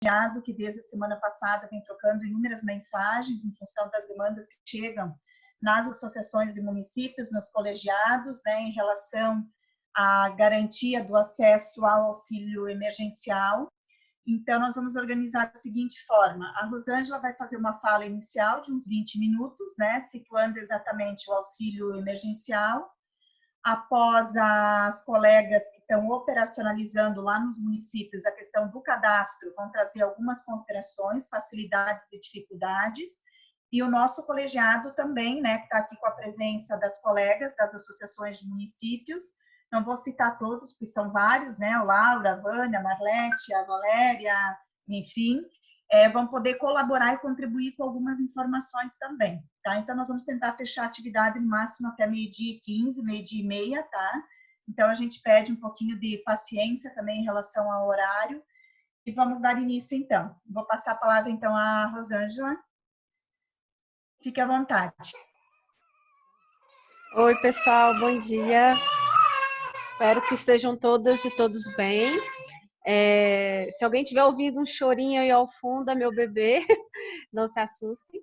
colegiado que desde a semana passada vem trocando inúmeras mensagens em função das demandas que chegam nas associações de municípios, nos colegiados, né, em relação à garantia do acesso ao auxílio emergencial. Então, nós vamos organizar da seguinte forma: a Rosângela vai fazer uma fala inicial de uns 20 minutos, né, situando exatamente o auxílio emergencial. Após as colegas que estão operacionalizando lá nos municípios a questão do cadastro, vão trazer algumas considerações, facilidades e dificuldades. E o nosso colegiado também, né, que está aqui com a presença das colegas das associações de municípios. Não vou citar todos, porque são vários, né? O Laura, a Vânia, a Marlete, a Valéria, enfim, vão poder colaborar e contribuir com algumas informações também, tá? Então, nós vamos tentar fechar a atividade no máximo até 12h15, 12h30, tá? Então, a gente pede um pouquinho de paciência também em relação ao horário e vamos dar início, então. Vou passar a palavra, então, à Rosângela. Fique à vontade. Oi, pessoal, bom dia. Espero que estejam todas e todos bem. Se alguém tiver ouvindo um chorinho aí ao fundo, é meu bebê, não se assustem.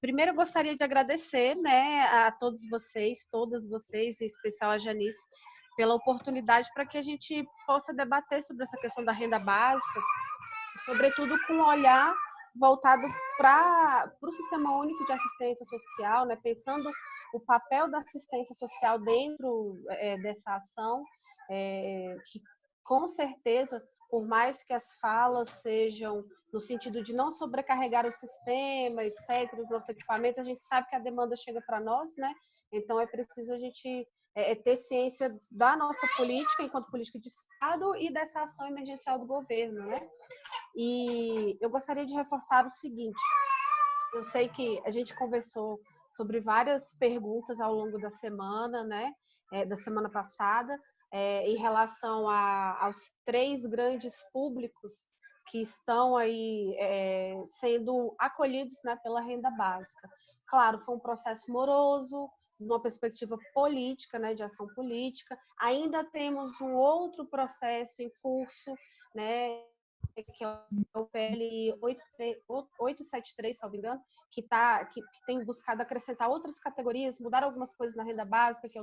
Primeiro, eu gostaria de agradecer, né, a todos vocês, todas vocês, em especial a Janice, pela oportunidade para que a gente possa debater sobre essa questão da renda básica, sobretudo com um olhar voltado para o Sistema Único de Assistência Social, né, pensando o papel da assistência social dentro dessa ação, que com certeza, por mais que as falas sejam no sentido de não sobrecarregar o sistema, etc., os nossos equipamentos, a gente sabe que a demanda chega para nós, né? Então é preciso a gente ter ciência da nossa política, enquanto política de Estado, e dessa ação emergencial do governo, né? E eu gostaria de reforçar o seguinte: eu sei que a gente conversou sobre várias perguntas ao longo da semana, né? Da semana passada, em relação aos 3 grandes públicos que estão aí sendo acolhidos, né, pela renda básica. Claro, foi um processo moroso, numa perspectiva política, né, de ação política. Ainda temos um outro processo em curso, né, que é o PL 873, salvo engano, que tem buscado acrescentar outras categorias, mudar algumas coisas na renda básica, que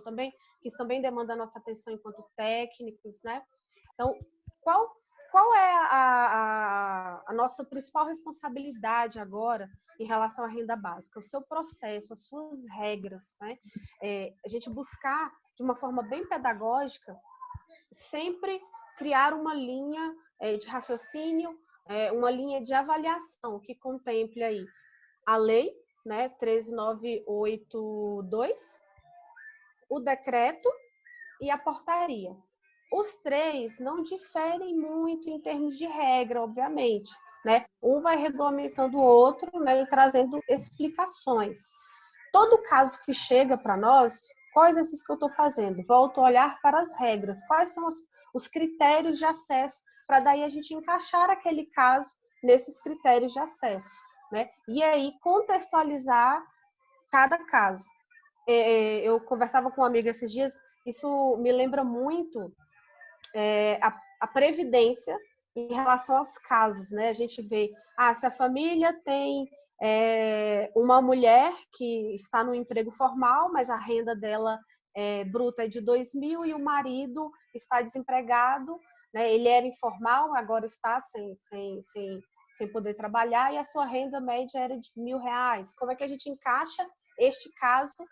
isso também demanda a nossa atenção enquanto técnicos, né? Então, qual é a nossa principal responsabilidade agora em relação à renda básica? O seu processo, as suas regras, né? A gente buscar, de uma forma bem pedagógica, sempre criar uma linha de raciocínio, uma linha de avaliação que contemple aí a lei, né, 13982, o decreto e a portaria. Os 3 não diferem muito em termos de regra, obviamente, né? Um vai regulamentando o outro, né, e trazendo explicações. Todo caso que chega para nós, quais esses que eu estou fazendo? Volto a olhar para as regras, quais são os critérios de acesso, para daí a gente encaixar aquele caso nesses critérios de acesso, né? E aí contextualizar cada caso. Eu conversava com uma amiga esses dias, isso me lembra muito a previdência em relação aos casos, né? A gente vê, se a família tem uma mulher que está no emprego formal, mas a renda dela bruta é de 2.000 e o marido está desempregado, né? Ele era informal, agora está sem poder trabalhar e a sua renda média era de R$1.000. Como é que a gente encaixa este caso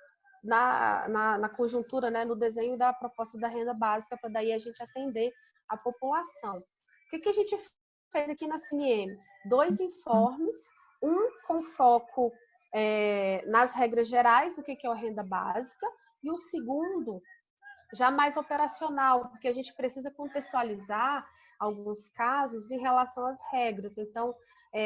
na conjuntura, né, no desenho da proposta da renda básica, para daí a gente atender a população? O que a gente fez aqui na CNM? 2 informes, um com foco nas regras gerais do que é a renda básica, e o segundo já mais operacional, porque a gente precisa contextualizar alguns casos em relação às regras. Então,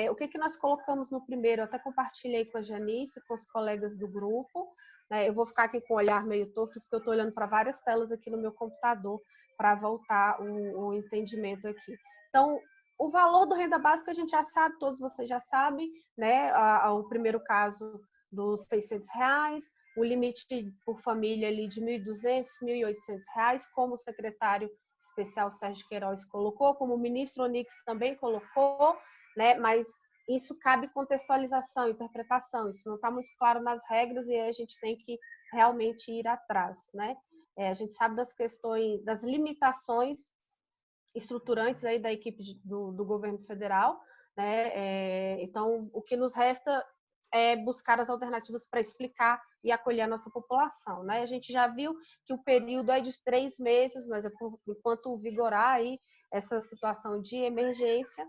o que nós colocamos no primeiro? Eu até compartilhei com a Janice, com os colegas do grupo, né? Eu vou ficar aqui com o olhar meio torto, porque eu estou olhando para várias telas aqui no meu computador para voltar o entendimento aqui. Então, o valor do renda básica a gente já sabe, todos vocês já sabem, né? O primeiro caso dos R$600, o limite por família ali de R$1.200, R$1.800, como o secretário especial Sérgio Queiroz colocou, como o ministro Onyx também colocou, né? Mas isso cabe contextualização, interpretação, isso não está muito claro nas regras e a gente tem que realmente ir atrás, né? A gente sabe das questões, das limitações estruturantes aí da equipe do governo federal, né? Então, o que nos resta é buscar as alternativas para explicar e acolher a nossa população, né? A gente já viu que o período é de 3 meses, mas enquanto vigorar aí essa situação de emergência,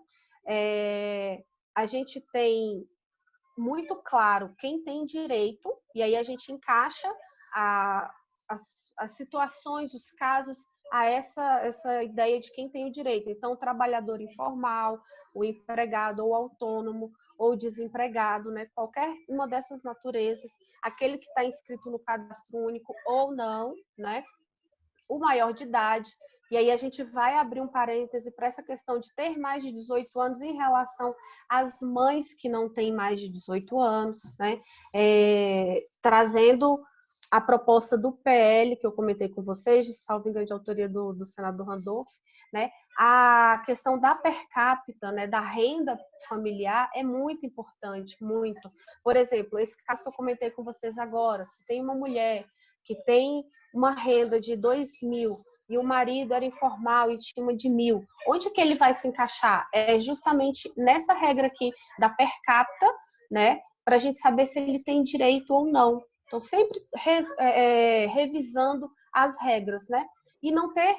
a gente tem muito claro quem tem direito, e aí a gente encaixa as situações, os casos a essa ideia de quem tem o direito. Então, o trabalhador informal, o empregado ou autônomo, ou desempregado, né? Qualquer uma dessas naturezas, aquele que está inscrito no cadastro único ou não, né? O maior de idade. E aí a gente vai abrir um parêntese para essa questão de ter mais de 18 anos em relação às mães que não têm mais de 18 anos, né? Trazendo a proposta do PL, que eu comentei com vocês, salvo engano de autoria do senador Randolph, né? A questão da per capita, né, da renda familiar é muito importante, muito. Por exemplo, esse caso que eu comentei com vocês agora, se tem uma mulher que tem uma renda de 2.000 e o marido era informal e tinha uma de 1.000, onde que ele vai se encaixar? É justamente nessa regra aqui da per capita, né, para a gente saber se ele tem direito ou não. Então, sempre revisando as regras, né? E não ter...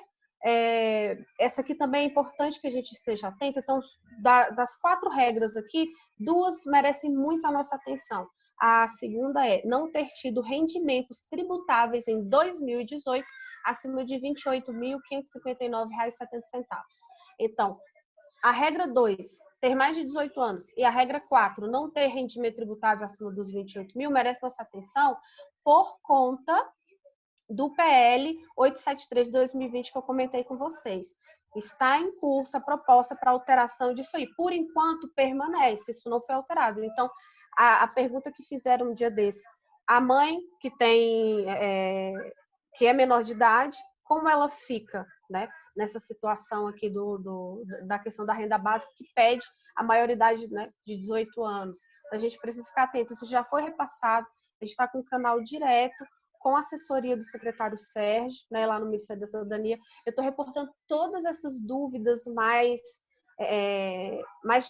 essa aqui também é importante que a gente esteja atento. Então, das 4 regras aqui, 2 merecem muito a nossa atenção. A segunda é não ter tido rendimentos tributáveis em 2018 acima de R$ 28.559,70. Então, a regra 2, ter mais de 18 anos, e a regra 4, não ter rendimento tributável acima dos 28 mil, merece nossa atenção por conta do PL 873 de 2020 que eu comentei com vocês. Está em curso a proposta para alteração disso aí. Por enquanto, permanece, isso não foi alterado. Então, a pergunta que fizeram um dia desse, a mãe que tem, que é menor de idade, como ela fica, né, nessa situação aqui da questão da renda básica, que pede a maioridade, né, de 18 anos. A gente precisa ficar atento, isso já foi repassado, a gente está com um canal direto, com a assessoria do secretário Sérgio, né, lá no Ministério da Cidadania. Eu estou reportando todas essas dúvidas mais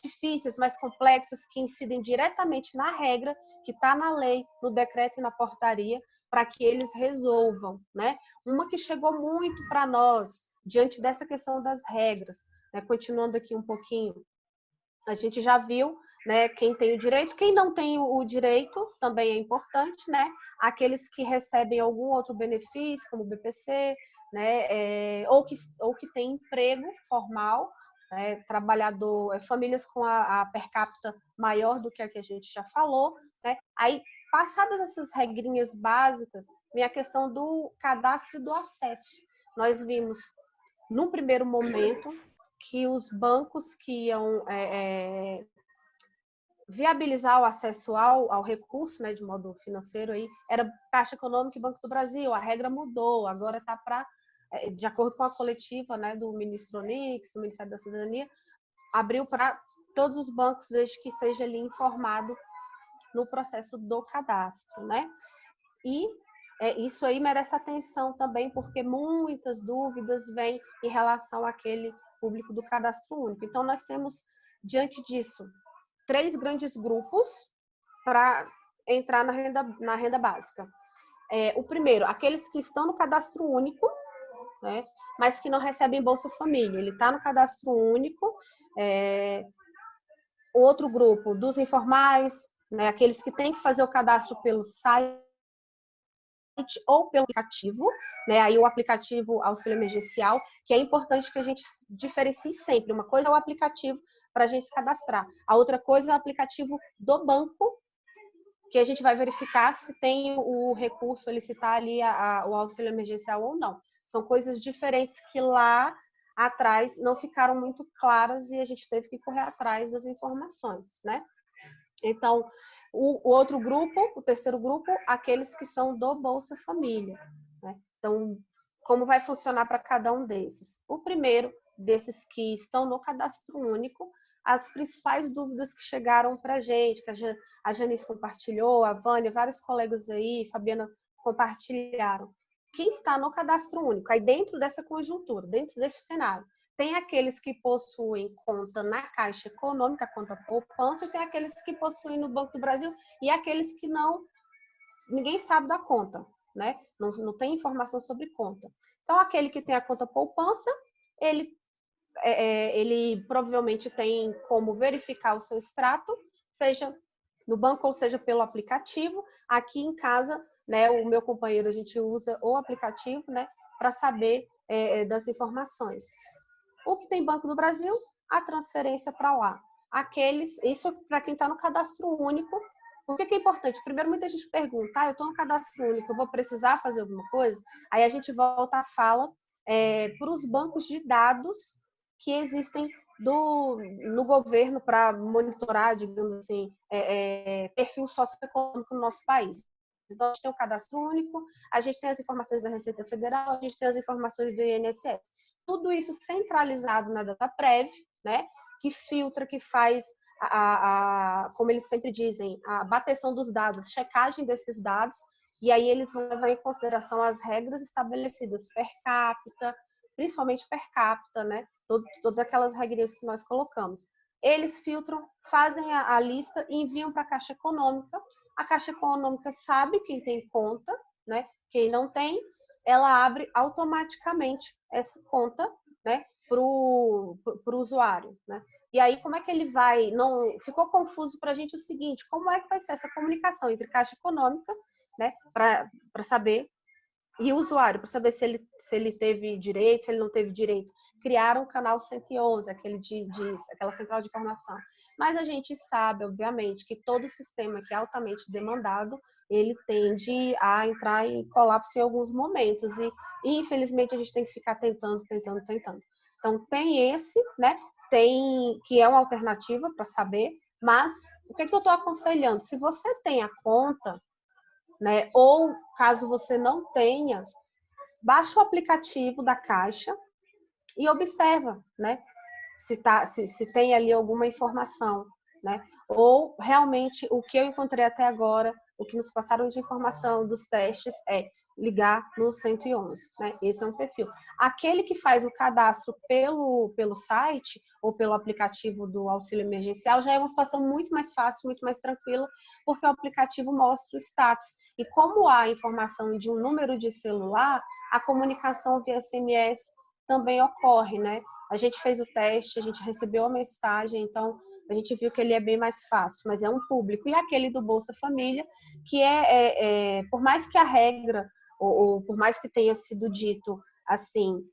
difíceis, mais complexas, que incidem diretamente na regra, que está na lei, no decreto e na portaria, para que eles resolvam, né? Uma que chegou muito para nós, diante dessa questão das regras, né? Continuando aqui um pouquinho, a gente já viu, né, quem tem o direito, quem não tem o direito também é importante, né? Aqueles que recebem algum outro benefício, como o BPC, né, ou que tem emprego formal, trabalhador, famílias com a per capita maior do que a gente já falou, né? Aí, passadas essas regrinhas básicas, vem a questão do cadastro e do acesso. Nós vimos, no primeiro momento, que os bancos que iam viabilizar o acesso ao recurso, né, de modo financeiro, aí, era Caixa Econômica e Banco do Brasil. A regra mudou, agora está de acordo com a coletiva, né, do ministro Onyx, do Ministério da Cidadania, abriu para todos os bancos, desde que seja ali informado no processo do cadastro, né? E isso aí merece atenção também, porque muitas dúvidas vêm em relação àquele público do cadastro único. Então, nós temos, diante disso, 3 grandes grupos para entrar na renda básica. O primeiro, aqueles que estão no cadastro único, né, mas que não recebem Bolsa Família. Ele está no cadastro único. O outro grupo, dos informais, né, aqueles que têm que fazer o cadastro pelo site ou pelo aplicativo, né? Aí o aplicativo auxílio emergencial, que é importante que a gente diferencie sempre. Uma coisa é o aplicativo para a gente se cadastrar, a outra coisa é o aplicativo do banco, que a gente vai verificar se tem o recurso, solicitar ali o auxílio emergencial ou não. São coisas diferentes que lá atrás não ficaram muito claras e a gente teve que correr atrás das informações, né? Então, o outro grupo, o terceiro grupo, aqueles que são do Bolsa Família, né? Então, como vai funcionar para cada um desses. O primeiro desses que estão no cadastro único, as principais dúvidas que chegaram para a gente, que a Janice compartilhou, a Vânia, vários colegas aí, Fabiana compartilharam. Quem está no cadastro único, aí dentro dessa conjuntura, dentro desse cenário, tem aqueles que possuem conta na Caixa Econômica, conta poupança, e tem aqueles que possuem no Banco do Brasil e aqueles que não, ninguém sabe da conta, né? Não tem informação sobre conta. Então, aquele que tem a conta poupança, ele provavelmente tem como verificar o seu extrato, seja no banco ou seja pelo aplicativo. Aqui em casa, né, o meu companheiro, a gente usa o aplicativo, né, para saber das informações. O que tem Banco do Brasil, a transferência para lá. Isso para quem está no cadastro único. O que é importante? Primeiro, muita gente pergunta, eu estou no cadastro único, eu vou precisar fazer alguma coisa? Aí a gente volta a fala para os bancos de dados que existem no governo para monitorar, digamos assim, perfil socioeconômico no nosso país. Então, a gente tem o cadastro único, a gente tem as informações da Receita Federal, a gente tem as informações do INSS. Tudo isso centralizado na DataPrev, né, que filtra, que faz, como eles sempre dizem, a bateção dos dados, checagem desses dados, e aí eles vão levar em consideração as regras estabelecidas per capita, principalmente per capita, né, todas aquelas regrinhas que nós colocamos. Eles filtram, fazem a lista e enviam para a Caixa Econômica. A Caixa Econômica sabe quem tem conta, né? Quem não tem, ela abre automaticamente essa conta, né, para o usuário, né? E aí, como é que ele vai? Não ficou confuso para a gente o seguinte: como é que vai ser essa comunicação entre Caixa Econômica, né, para saber, e o usuário, para saber se ele teve direito, se ele não teve direito? Criaram o canal 111, aquela central de informação. Mas a gente sabe, obviamente, que todo sistema que é altamente demandado, ele tende a entrar em colapso em alguns momentos. E infelizmente, a gente tem que ficar tentando. Então, tem esse, né? Tem, que é uma alternativa para saber, mas o que eu estou aconselhando? Se você tem a conta, né, ou caso você não tenha, baixa o aplicativo da Caixa e observa, né, se tem ali alguma informação, né? Ou realmente o que eu encontrei até agora, o que nos passaram de informação dos testes é ligar no 111, né? Esse é um perfil. Aquele que faz o cadastro pelo site ou pelo aplicativo do auxílio emergencial já é uma situação muito mais fácil, muito mais tranquila, porque o aplicativo mostra o status. E como há informação de um número de celular, a comunicação via SMS também ocorre, né? A gente fez o teste, a gente recebeu a mensagem, então a gente viu que ele é bem mais fácil, mas é um público. E aquele do Bolsa Família, que por mais que a regra, ou por mais que tenha sido dito assim,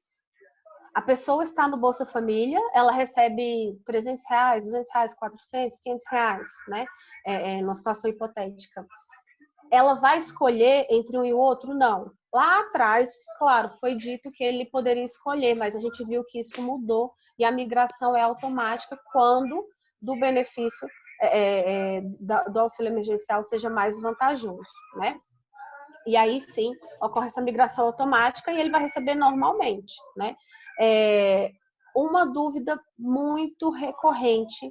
a pessoa está no Bolsa Família, ela recebe R$300, R$200, R$400, R$500, né? Numa situação hipotética. Ela vai escolher entre um e o outro? Não. Lá atrás, claro, foi dito que ele poderia escolher, mas a gente viu que isso mudou e a migração é automática quando do benefício do auxílio emergencial seja mais vantajoso, né? E aí sim ocorre essa migração automática e ele vai receber normalmente, né? Uma dúvida muito recorrente,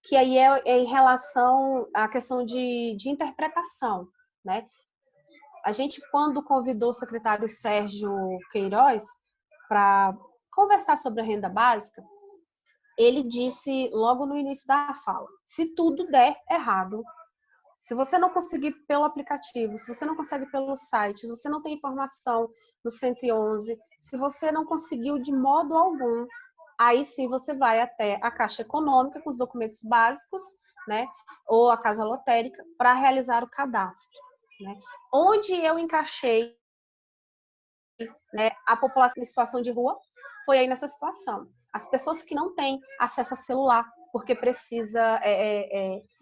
que aí é em relação à questão de interpretação, né? A gente, quando convidou o secretário Sérgio Queiroz para conversar sobre a renda básica, ele disse logo no início da fala: se tudo der errado, se você não conseguir pelo aplicativo, se você não consegue pelo site, se você não tem informação no 111, se você não conseguiu de modo algum, aí sim você vai até a Caixa Econômica com os documentos básicos, né, ou a Casa Lotérica, para realizar o cadastro, né? Onde eu encaixei, né, a população em situação de rua foi aí nessa situação. As pessoas que não têm acesso a celular, porque precisa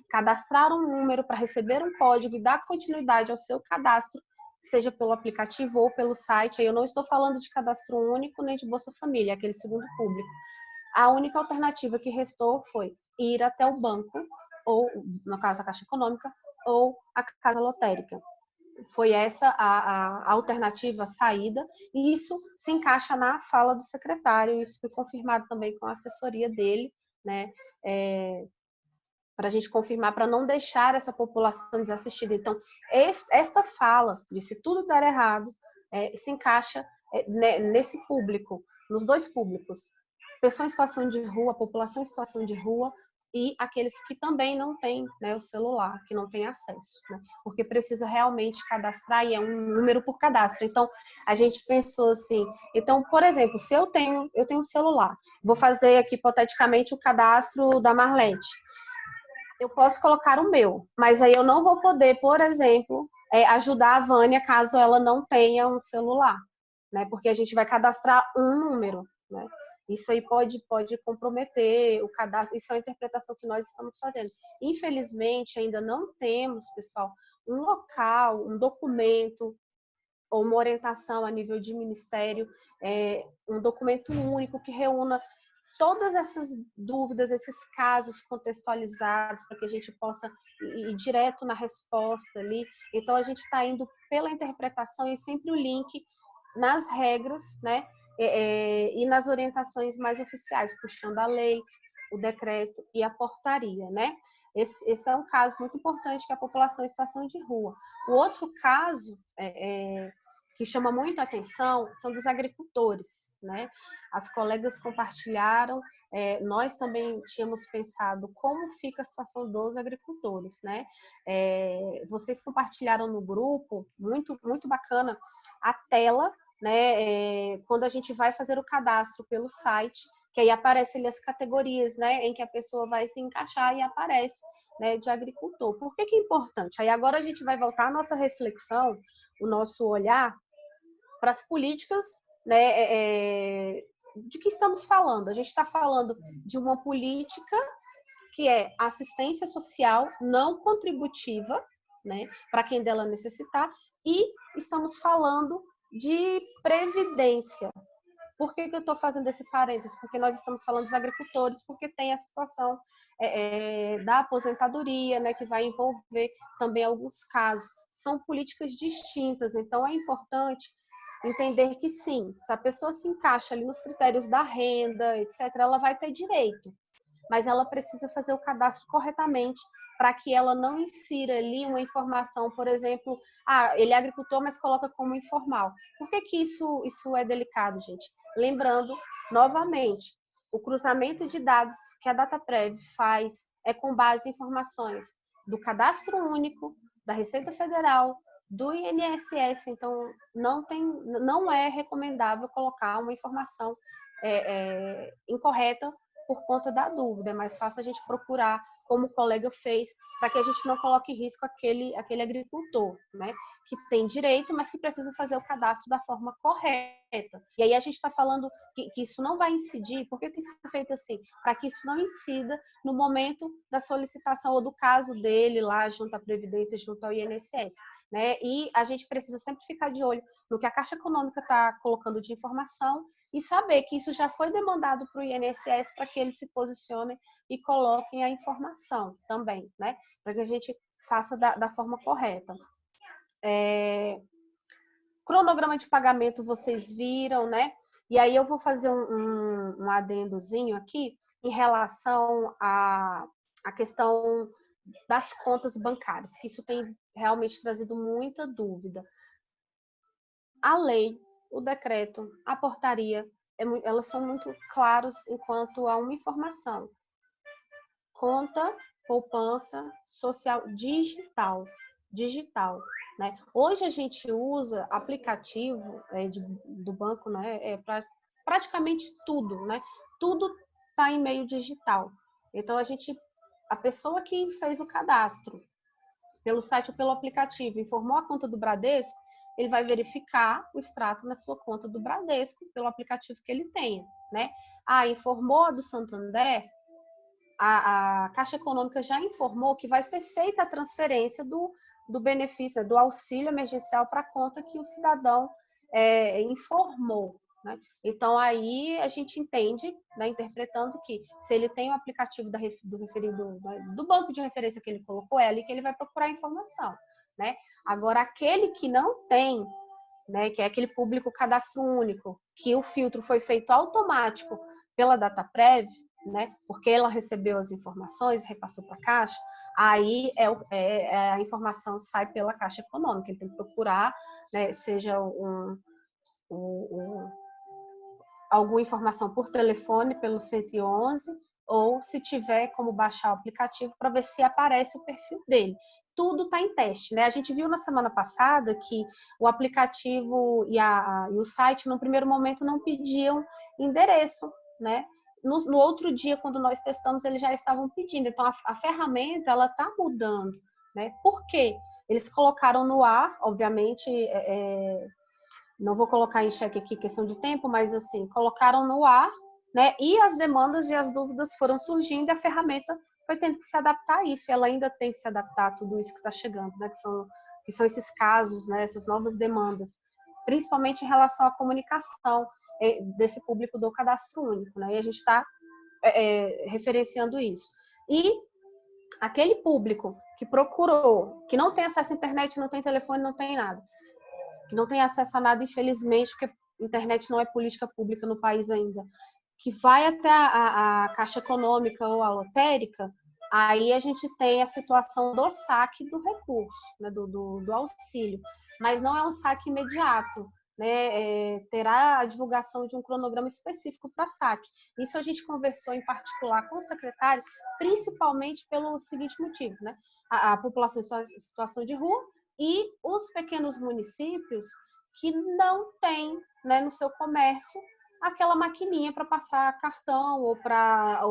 cadastrar um número para receber um código e dar continuidade ao seu cadastro, seja pelo aplicativo ou pelo site. Aí eu não estou falando de cadastro único nem de Bolsa Família, aquele segundo público. A única alternativa que restou foi ir até o banco, ou, no caso, a Caixa Econômica, ou a Casa Lotérica. foi essa a alternativa, a saída, e isso se encaixa na fala do secretário, isso foi confirmado também com a assessoria dele, né, para a gente confirmar, para não deixar essa população desassistida. Então, esta fala, de se tudo der errado, se encaixa nesse público, nos dois públicos, pessoas em situação de rua, população em situação de rua, e aqueles que também não têm, né, o celular, que não têm acesso, né? Porque precisa realmente cadastrar, e é um número por cadastro. Então, a gente pensou assim, então, por exemplo, se eu tenho um celular, vou fazer aqui, hipoteticamente, o cadastro da Marlete, eu posso colocar o meu, mas aí eu não vou poder, por exemplo, ajudar a Vânia caso ela não tenha um celular, né? Porque a gente vai cadastrar um número, né? Isso aí pode comprometer o cadastro, isso é uma interpretação que nós estamos fazendo. Infelizmente, ainda não temos, pessoal, um local, um documento ou uma orientação a nível de ministério, um documento único que reúna todas essas dúvidas, esses casos contextualizados, para que a gente possa ir direto na resposta ali. Então, a gente está indo pela interpretação e sempre o link nas regras, né? E nas orientações mais oficiais, puxando a lei, o decreto e a portaria, né? Esse é um caso muito importante, que é a população em situação de rua. O outro caso que chama muito a atenção são dos agricultores, né? As colegas compartilharam, nós também tínhamos pensado como fica a situação dos agricultores, né? Vocês compartilharam no grupo, muito, muito bacana, a tela, né? Quando a gente vai fazer o cadastro pelo site, que aí aparece ali as categorias, né, em que a pessoa vai se encaixar e aparece, né, de agricultor. Por que que é importante? Aí agora a gente vai voltar a nossa reflexão, o nosso olhar para as políticas, né, de que estamos falando. A gente está falando de uma política que é assistência social não contributiva, né, para quem dela necessitar, e estamos falando de previdência. Por que que eu estou fazendo esse parênteses? Porque nós estamos falando dos agricultores, porque tem a situação da aposentadoria, né, que vai envolver também alguns casos. São políticas distintas, então é importante entender que sim, se a pessoa se encaixa ali nos critérios da renda, etc., ela vai ter direito, mas ela precisa fazer o cadastro corretamente para que ela não insira ali uma informação, por exemplo, ele é agricultor, mas coloca como informal. Por que que isso é delicado, gente? Lembrando, novamente, o cruzamento de dados que a DataPrev faz é com base em informações do Cadastro Único, da Receita Federal, do INSS, então não é recomendável colocar uma informação incorreta por conta da dúvida. É mais fácil a gente procurar, como o colega fez, para que a gente não coloque em risco aquele agricultor, né? Que tem direito, mas que precisa fazer o cadastro da forma correta. E aí a gente está falando que isso não vai incidir, porque tem que ser feito assim, para que isso não incida no momento da solicitação ou do caso dele lá junto à Previdência, junto ao INSS. Né? E a gente precisa sempre ficar de olho no que a Caixa Econômica está colocando de informação e saber que isso já foi demandado para o INSS para que eles se posicionem e coloquem a informação também, né? Para que a gente faça da forma correta. Cronograma de pagamento vocês viram, né? E aí eu vou fazer um adendozinho aqui em relação à questão das contas bancárias, que isso tem realmente trazido muita dúvida. A lei, o decreto, a portaria, elas são muito claros enquanto a uma informação. Conta, poupança social digital, né? Hoje a gente usa aplicativo do banco, né? Para praticamente tudo, né? Tudo está em meio digital. Então a pessoa que fez o cadastro pelo site ou pelo aplicativo, informou a conta do Bradesco, ele vai verificar o extrato na sua conta do Bradesco, pelo aplicativo que ele tenha, né? Informou a do Santander, a Caixa Econômica já informou que vai ser feita a transferência do benefício, do auxílio emergencial para a conta que o cidadão informou. Né? Então, aí a gente entende, né, interpretando que se ele tem o aplicativo do banco de referência que ele colocou, é ali que ele vai procurar a informação. né? Agora, aquele que não tem, né, que é aquele público cadastro único, que o filtro foi feito automático pela Dataprev, né, porque ela recebeu as informações, repassou para a Caixa, aí a informação sai pela Caixa Econômica, ele tem que procurar, né, seja alguma informação por telefone, pelo 111, ou se tiver como baixar o aplicativo para ver se aparece o perfil dele. Tudo está em teste, né? A gente viu na semana passada que o aplicativo e o site, no primeiro momento, não pediam endereço, né? No outro dia, quando nós testamos, eles já estavam pedindo. Então, a ferramenta, ela está mudando, né? Por quê? Eles colocaram no ar, obviamente, não vou colocar em xeque aqui questão de tempo, mas assim, colocaram no ar, né? E as demandas e as dúvidas foram surgindo e a ferramenta foi tendo que se adaptar a isso. E ela ainda tem que se adaptar a tudo isso que está chegando, né? Que são esses casos, né? Essas novas demandas, principalmente em relação à comunicação desse público do cadastro único, né? E a gente está referenciando isso. E aquele público que procurou, que não tem acesso à internet, não tem telefone, não tem nada, que não tem acesso a nada, infelizmente, porque a internet não é política pública no país ainda, que vai até a Caixa Econômica ou a lotérica, aí a gente tem a situação do saque do recurso, né, do auxílio, mas não é um saque imediato, né, terá a divulgação de um cronograma específico para saque. Isso a gente conversou em particular com o secretário, principalmente pelo seguinte motivo, né, a população em situação de rua e os pequenos municípios que não têm, né, no seu comércio aquela maquininha para passar cartão ou para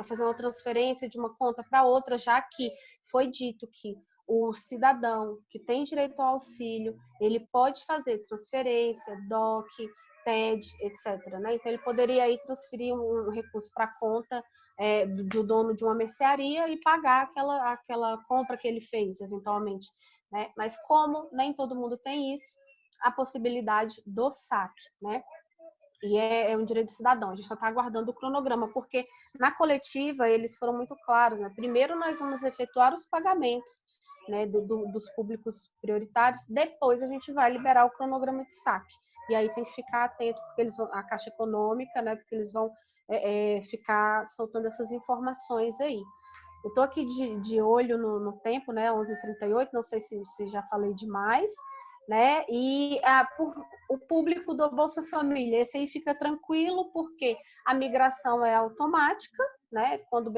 fazer uma transferência de uma conta para outra, já que foi dito que o cidadão que tem direito ao auxílio, ele pode fazer transferência, DOC, TED, etc. Né? Então, ele poderia aí transferir um recurso para a conta do dono de uma mercearia e pagar aquela compra que ele fez, eventualmente. Né? Mas como nem todo mundo tem isso, a possibilidade do saque, né? E é um direito do cidadão. A gente só está aguardando o cronograma, porque na coletiva eles foram muito claros, né? Primeiro nós vamos efetuar os pagamentos, né, dos públicos prioritários, depois a gente vai liberar o cronograma de saque. E aí tem que ficar atento, porque a Caixa Econômica, né, porque eles vão ficar soltando essas informações aí. Eu estou aqui de olho no tempo, né, 11h38, não sei se já falei demais, né? E o público do Bolsa Família, esse aí fica tranquilo, porque a migração é automática, né? Quando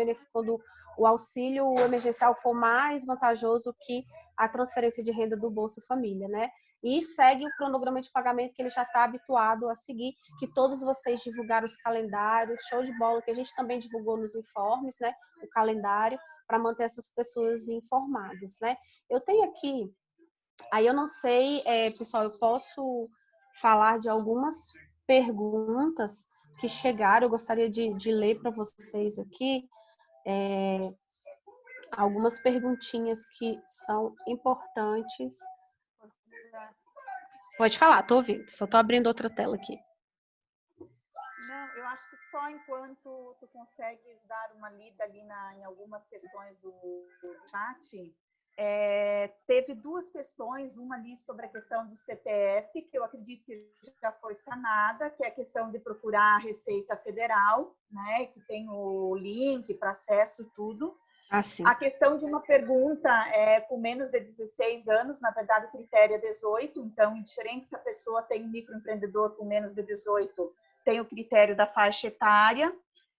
o auxílio emergencial for mais vantajoso que a transferência de renda do Bolsa Família, né? E segue o cronograma de pagamento que ele já está habituado a seguir, que todos vocês divulgaram os calendários, show de bola, que a gente também divulgou nos informes, né? O calendário, para manter essas pessoas informadas, né? Eu tenho aqui. Aí eu não sei, pessoal, eu posso falar de algumas perguntas que chegaram, eu gostaria de ler para vocês aqui algumas perguntinhas que são importantes. Pode falar, estou ouvindo, só estou abrindo outra tela aqui. Não, eu acho que só enquanto tu consegues dar uma lida ali em algumas questões do chat. Teve duas questões, uma ali sobre a questão do CPF, que eu acredito que já foi sanada, que é a questão de procurar a Receita Federal, né, que tem o link para acesso e tudo. Sim. A questão de uma pergunta com menos de 16 anos, na verdade o critério é 18, então, indiferente se a pessoa tem um microempreendedor com menos de 18, tem o critério da faixa etária.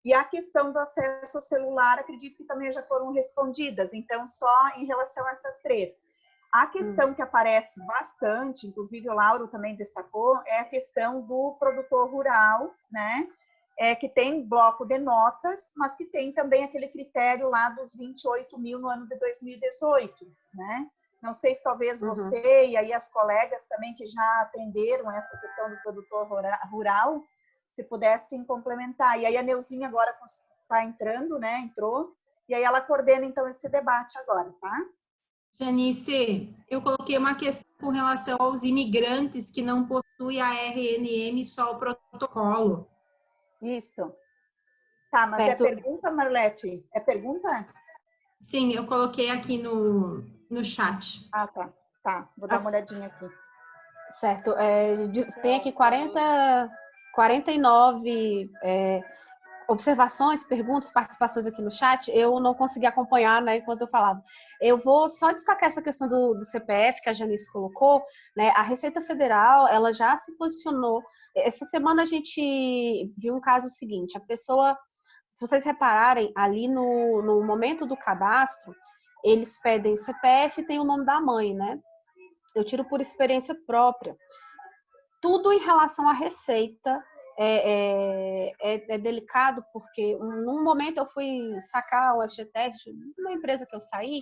E a questão do acesso ao celular, acredito que também já foram respondidas. Então, só em relação a essas três. A questão que aparece bastante, inclusive o Lauro também destacou, é a questão do produtor rural, né? Que tem bloco de notas, mas que tem também aquele critério lá dos 28 mil no ano de 2018, né? Não sei se talvez você e aí as colegas também que já atenderam essa questão do produtor rural, se pudessem complementar. E aí a Neuzinha agora está entrando, né? Entrou. E aí ela coordena, então, esse debate agora, tá? Janice, eu coloquei uma questão com relação aos imigrantes que não possuem a RNM, só o protocolo. Isso. Tá, mas certo. É pergunta, Marlete? É pergunta? Sim, eu coloquei aqui no chat. Ah, tá. Tá, vou dar uma olhadinha aqui. Certo. Tem aqui 49 observações, perguntas, participações aqui no chat. Eu não consegui acompanhar, né, enquanto eu falava. Eu vou só destacar essa questão do CPF que a Janice colocou, né? A Receita Federal, ela já se posicionou. Essa semana a gente viu um caso seguinte, a pessoa, se vocês repararem, ali no momento do cadastro, eles pedem CPF e tem o nome da mãe, né? Eu tiro por experiência própria. Tudo em relação à receita é delicado, porque num momento eu fui sacar o FGTS numa empresa que eu saí,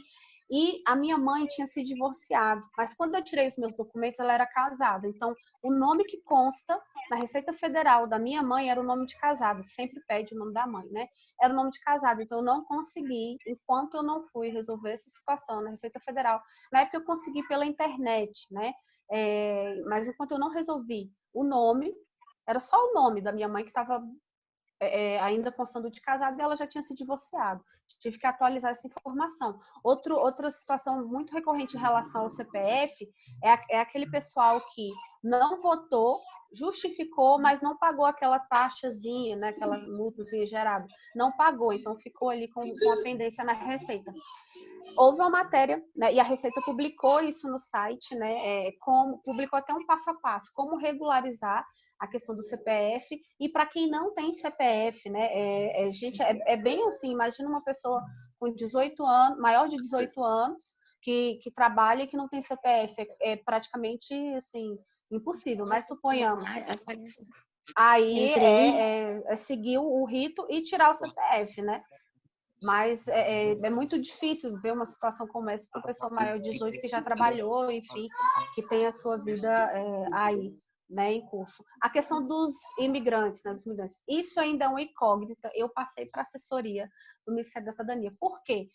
e a minha mãe tinha se divorciado, mas quando eu tirei os meus documentos, ela era casada. Então, o nome que consta na Receita Federal da minha mãe era o nome de casada, sempre pede o nome da mãe, né? Era o nome de casada, então eu não consegui, enquanto eu não fui resolver essa situação na Receita Federal. Na época eu consegui pela internet, né? Mas enquanto eu não resolvi o nome, era só o nome da minha mãe que estava ainda constando de casada, e ela já tinha se divorciado. Tive que atualizar essa informação. Outra situação muito recorrente em relação ao CPF é aquele pessoal que não votou, justificou, mas não pagou aquela taxazinha, né, aquela multazinha gerada. Não pagou, então ficou ali com a pendência na Receita. Houve uma matéria, né, e a Receita publicou isso no site, né, publicou até um passo a passo, como regularizar a questão do CPF, e para quem não tem CPF, né, gente, bem assim, imagina uma pessoa com 18 anos, maior de 18 anos, que trabalha e que não tem CPF, é praticamente, assim, impossível, mas suponhamos, aí seguir o rito e tirar o CPF, né? Mas é muito difícil ver uma situação como essa para uma pessoa maior de 18 que já trabalhou, enfim, que tem a sua vida aí, né, em curso. A questão dos imigrantes, né, dos migrantes, isso ainda é uma incógnita. Eu passei para a assessoria do Ministério da Cidadania. Por quê?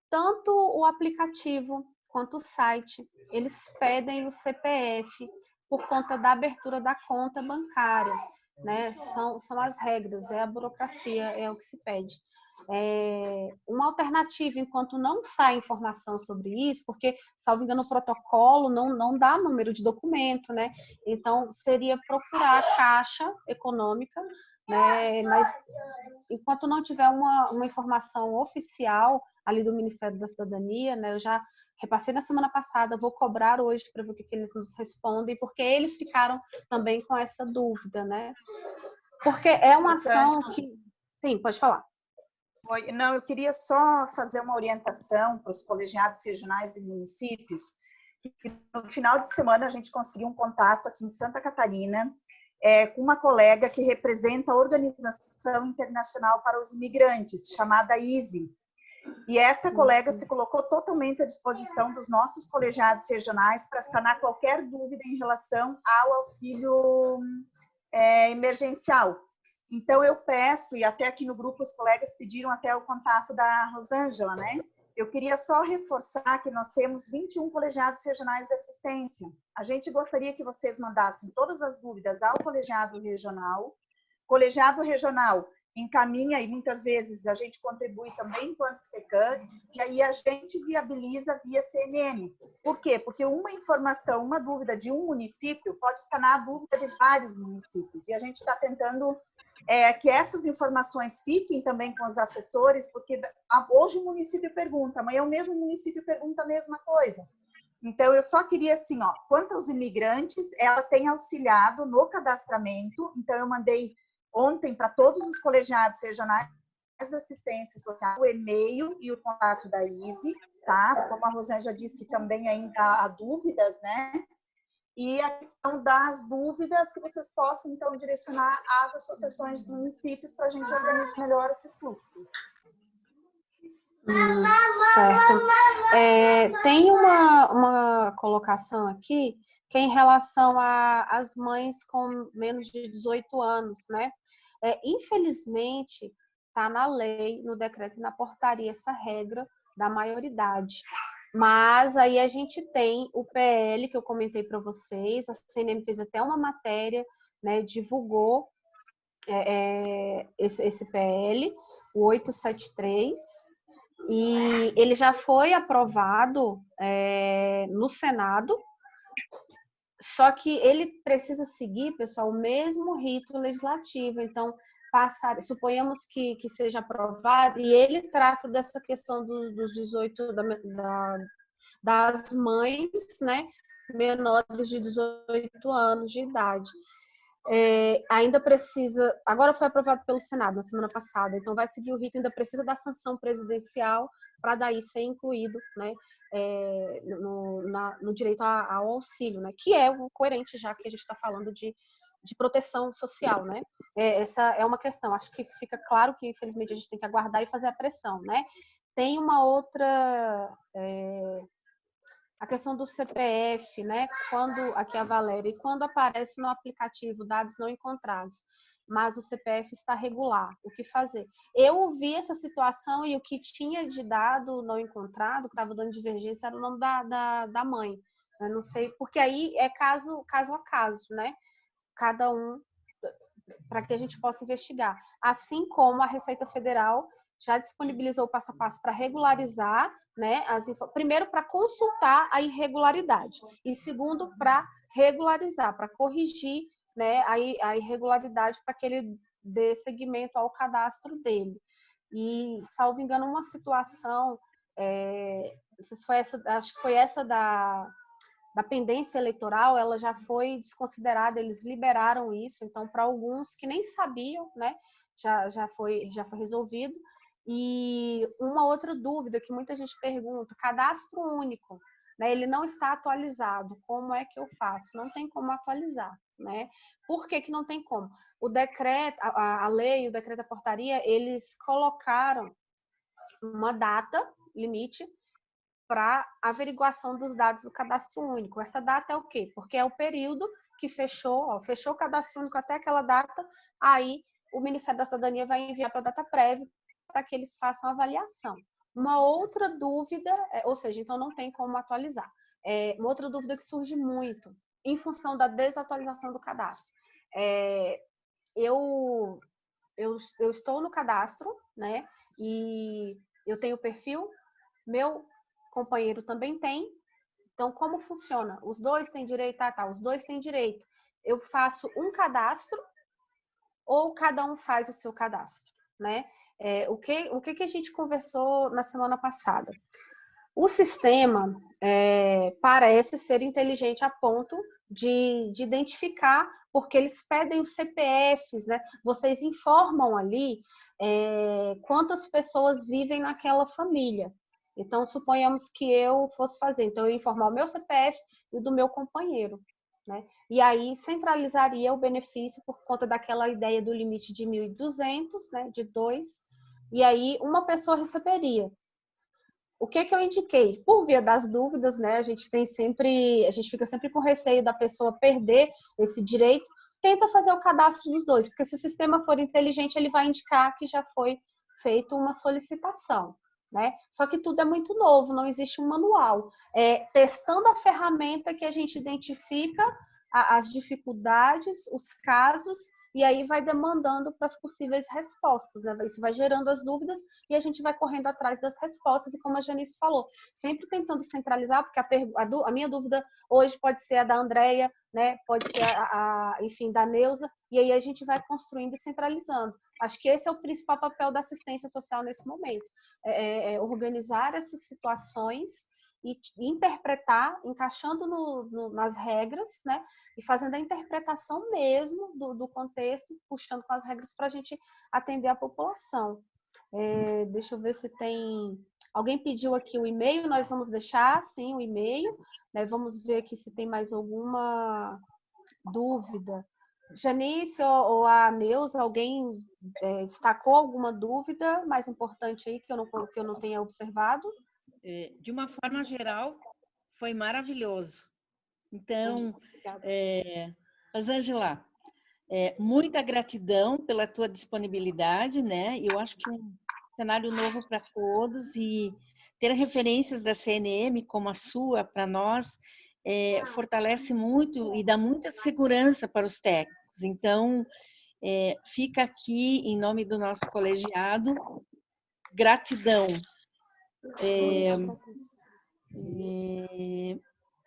Tanto o aplicativo quanto o site, eles pedem o CPF por conta da abertura da conta bancária, né? São as regras, é a burocracia, é o que se pede. Uma alternativa, enquanto não sai informação sobre isso, porque, salvo engano, o protocolo não dá número de documento, né? Então, seria procurar a Caixa Econômica, né? Mas, enquanto não tiver uma informação oficial ali do Ministério da Cidadania, né? Eu já repassei na semana passada, vou cobrar hoje para ver o que eles nos respondem, porque eles ficaram também com essa dúvida, né? Porque é uma ação que... Sim, pode falar. Não, eu queria só fazer uma orientação para os colegiados regionais e municípios. No final de semana, a gente conseguiu um contato aqui em Santa Catarina com uma colega que representa a Organização Internacional para os Imigrantes, chamada ISE. E essa colega se colocou totalmente à disposição dos nossos colegiados regionais para sanar qualquer dúvida em relação ao auxílio emergencial. Então, eu peço, e até aqui no grupo os colegas pediram até o contato da Rosângela, né? Eu queria só reforçar que nós temos 21 colegiados regionais de assistência. A gente gostaria que vocês mandassem todas as dúvidas ao colegiado regional. Colegiado regional encaminha, e muitas vezes a gente contribui também enquanto FECAN, e aí a gente viabiliza via CNM. Por quê? Porque uma informação, uma dúvida de um município pode sanar a dúvida de vários municípios, e a gente está tentando que essas informações fiquem também com os assessores, porque hoje o município pergunta, amanhã o mesmo município pergunta a mesma coisa. Então, eu só queria, assim, quanto aos imigrantes, ela tem auxiliado no cadastramento, então eu mandei ontem para todos os colegiados regionais da assistência social o e-mail e o contato da ISE, tá? Como a Rosângela disse que também ainda há dúvidas, né? E a questão das dúvidas que vocês possam, então, direcionar às associações de municípios para a gente organizar melhor esse fluxo. Certo. Tem uma colocação aqui que é em relação às mães com menos de 18 anos, né? Infelizmente, está na lei, no decreto e na portaria essa regra da maioridade. Mas aí a gente tem o PL que eu comentei para vocês, a CNM fez até uma matéria, né, divulgou esse PL, o 873, E ele já foi aprovado no Senado, só que ele precisa seguir, pessoal, o mesmo rito legislativo. Então, suponhamos que seja aprovado, e ele trata dessa questão dos 18, das mães, né, menores de 18 anos de idade. Ainda precisa, agora foi aprovado pelo Senado na semana passada, então vai seguir o rito, ainda precisa da sanção presidencial para daí ser incluído, né, no direito ao auxílio, né, que é o coerente, já que a gente está falando de proteção social, né? Essa é uma questão. Acho que fica claro que, infelizmente, a gente tem que aguardar e fazer a pressão, né? Tem uma outra... a questão do CPF, né? Aqui a Valéria, quando aparece no aplicativo dados não encontrados, mas o CPF está regular, o que fazer? Eu ouvi essa situação e o que tinha de dado não encontrado, que estava dando divergência, era o nome da mãe. Eu não sei, porque aí é caso a caso, né? Cada um, para que a gente possa investigar. Assim como a Receita Federal já disponibilizou o passo a passo para regularizar, né, primeiro para consultar a irregularidade e segundo para regularizar, para corrigir, né, a irregularidade para que ele dê seguimento ao cadastro dele. E, salvo engano, uma situação, não sei se foi essa, acho que foi essa da pendência eleitoral, ela já foi desconsiderada, eles liberaram isso, então para alguns que nem sabiam, né, já foi resolvido. E uma outra dúvida que muita gente pergunta, cadastro único, né, ele não está atualizado, como é que eu faço? Não tem como atualizar, né? Por que não tem como? O decreto, a lei, o decreto da portaria, eles colocaram uma data limite para averiguação dos dados do cadastro único. Essa data é o quê? Porque é o período que fechou o cadastro único até aquela data, aí o Ministério da Cidadania vai enviar para a data prévia para que eles façam a avaliação. Uma outra dúvida, ou seja, então não tem como atualizar. Uma outra dúvida que surge muito, em função da desatualização do cadastro. Eu estou no cadastro, né? E eu tenho perfil, meu companheiro também tem. Então, como funciona? Os dois têm direito? Os dois têm direito. Eu faço um cadastro ou cada um faz o seu cadastro, né? O que a gente conversou na semana passada? O sistema parece ser inteligente a ponto de identificar, porque eles pedem os CPFs, né? Vocês informam ali quantas pessoas vivem naquela família. Então, suponhamos que eu fosse fazer. Então, eu ia informar o meu CPF e o do meu companheiro, né? E aí, centralizaria o benefício por conta daquela ideia do limite de 1.200, né? De 2. E aí, uma pessoa receberia. O que eu indiquei? Por via das dúvidas, né? A gente fica sempre com receio da pessoa perder esse direito. Tenta fazer o cadastro dos dois, porque se o sistema for inteligente, ele vai indicar que já foi feita uma solicitação, né? Só que tudo é muito novo, não existe um manual. Testando a ferramenta que a gente identifica as dificuldades, os casos, e aí vai demandando para as possíveis respostas, né? Isso vai gerando as dúvidas e a gente vai correndo atrás das respostas. E como a Janice falou, sempre tentando centralizar, porque a minha dúvida hoje pode ser a da Andréia, né? Pode ser enfim, da Neuza, e aí a gente vai construindo e centralizando. Acho que esse é o principal papel da assistência social nesse momento, organizar essas situações e interpretar, encaixando nas regras, né? E fazendo a interpretação mesmo do contexto, puxando com as regras para a gente atender a população. Deixa eu ver se tem... Alguém pediu aqui o e-mail, nós vamos deixar, sim, o e-mail, né? Vamos ver aqui se tem mais alguma dúvida. Janice ou a Neuza, alguém destacou alguma dúvida mais importante aí que eu não tenha observado? De uma forma geral, foi maravilhoso. Então, Rosângela, muita gratidão pela tua disponibilidade, né? Eu acho que um cenário novo para todos e ter referências da CNM como a sua para nós fortalece muito e dá muita segurança para os técnicos. Então, fica aqui, em nome do nosso colegiado, gratidão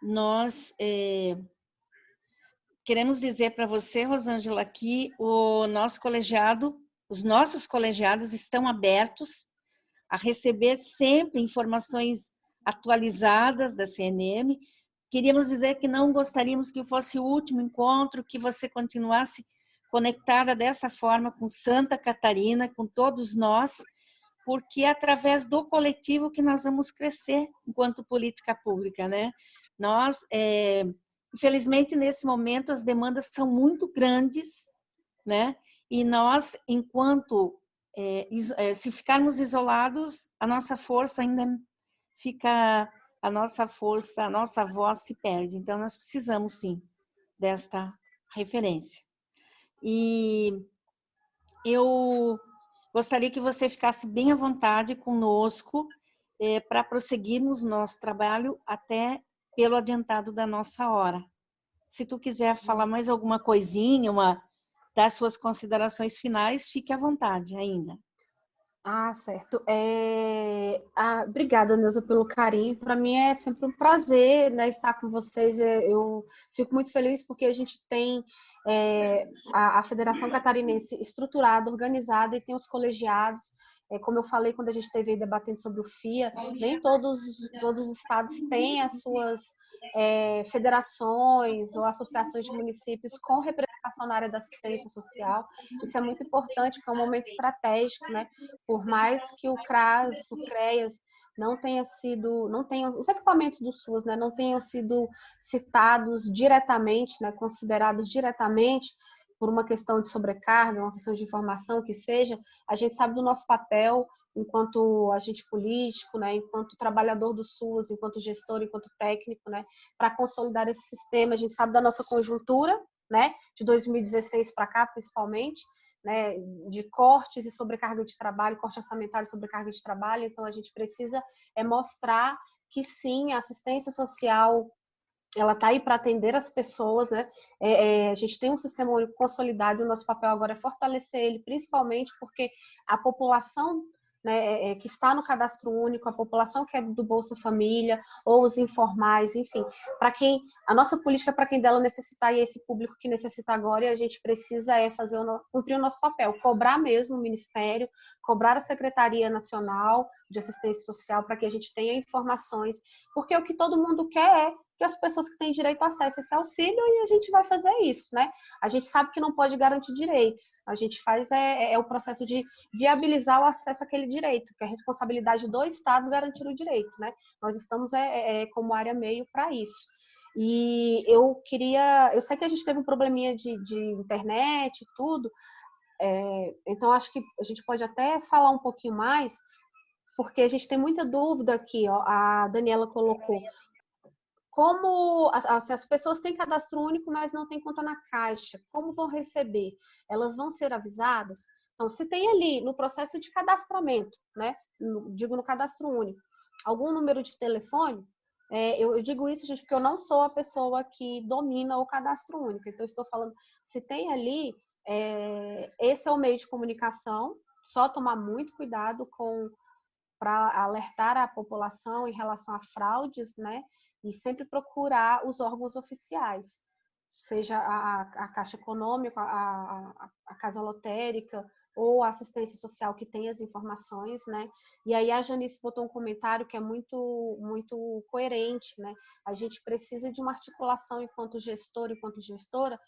Nós queremos dizer para você, Rosângela, que o nosso colegiado, os nossos colegiados estão abertos a receber sempre informações atualizadas da CNM. Queríamos dizer que não gostaríamos que fosse o último encontro, que você continuasse conectada dessa forma com Santa Catarina, com todos nós, porque é através do coletivo que nós vamos crescer enquanto política pública, né? Nós, infelizmente, nesse momento, as demandas são muito grandes, né? E nós, enquanto, se ficarmos isolados, a nossa força ainda fica, a nossa voz se perde. Então, nós precisamos, sim, desta referência. E eu gostaria que você ficasse bem à vontade conosco para prosseguirmos nosso trabalho até pelo adiantado da nossa hora. Se tu quiser falar mais alguma coisinha, das suas considerações finais, fique à vontade ainda. Ah, certo. Obrigada, Neuza, pelo carinho. Para mim é sempre um prazer, né, estar com vocês. Eu fico muito feliz porque a gente tem a Federação Catarinense estruturada, organizada, e tem os colegiados. Como eu falei quando a gente esteve debatendo sobre o FIA, nem todos os estados têm as suas federações ou associações de municípios com representação na área da assistência social. Isso é muito importante, porque é um momento estratégico, né? Por mais que o CRAS, o CREAS não tenham, os equipamentos do SUS, né, não tenham sido citados diretamente, né, considerados diretamente por uma questão de sobrecarga, uma questão de informação, que seja, a gente sabe do nosso papel enquanto agente político, né, enquanto trabalhador do SUS, enquanto gestor, enquanto técnico, né, para consolidar esse sistema. A gente sabe da nossa conjuntura, né, de 2016 para cá, principalmente, né, de cortes e sobrecarga de trabalho, corte orçamentário e sobrecarga de trabalho. Então, a gente precisa mostrar que, sim, a assistência social ela está aí para atender as pessoas, né? A gente tem um sistema único consolidado e o nosso papel agora é fortalecer ele, principalmente porque a população, né, que está no cadastro único, a população que é do Bolsa Família, ou os informais, enfim, para quem a nossa política, para quem dela necessitar, e esse público que necessita agora, e a gente precisa cumprir o nosso papel, cobrar mesmo o Ministério, cobrar a Secretaria Nacional de Assistência Social, para que a gente tenha informações, porque o que todo mundo quer é que as pessoas que têm direito acessem esse auxílio, e a gente vai fazer isso, né? A gente sabe que não pode garantir direitos, a gente faz o processo de viabilizar o acesso àquele direito, que é a responsabilidade do Estado garantir o direito, né? Nós estamos como área meio para isso. E eu sei que a gente teve um probleminha de internet e tudo, então acho que a gente pode até falar um pouquinho mais, porque a gente tem muita dúvida aqui, ó, a Daniela colocou, como as pessoas têm cadastro único, mas não têm conta na Caixa, como vão receber? Elas vão ser avisadas? Então, se tem ali no processo de cadastramento, né, digo no cadastro único, algum número de telefone, eu digo isso, gente, porque eu não sou a pessoa que domina o cadastro único, então eu estou falando, se tem ali, esse é o meio de comunicação, só tomar muito cuidado para alertar a população em relação a fraudes, né? E sempre procurar os órgãos oficiais, seja a Caixa Econômica, a Casa Lotérica ou a assistência social que tem as informações, né? E aí a Janice botou um comentário que é muito, muito coerente, né? A gente precisa de uma articulação enquanto gestor, enquanto gestora,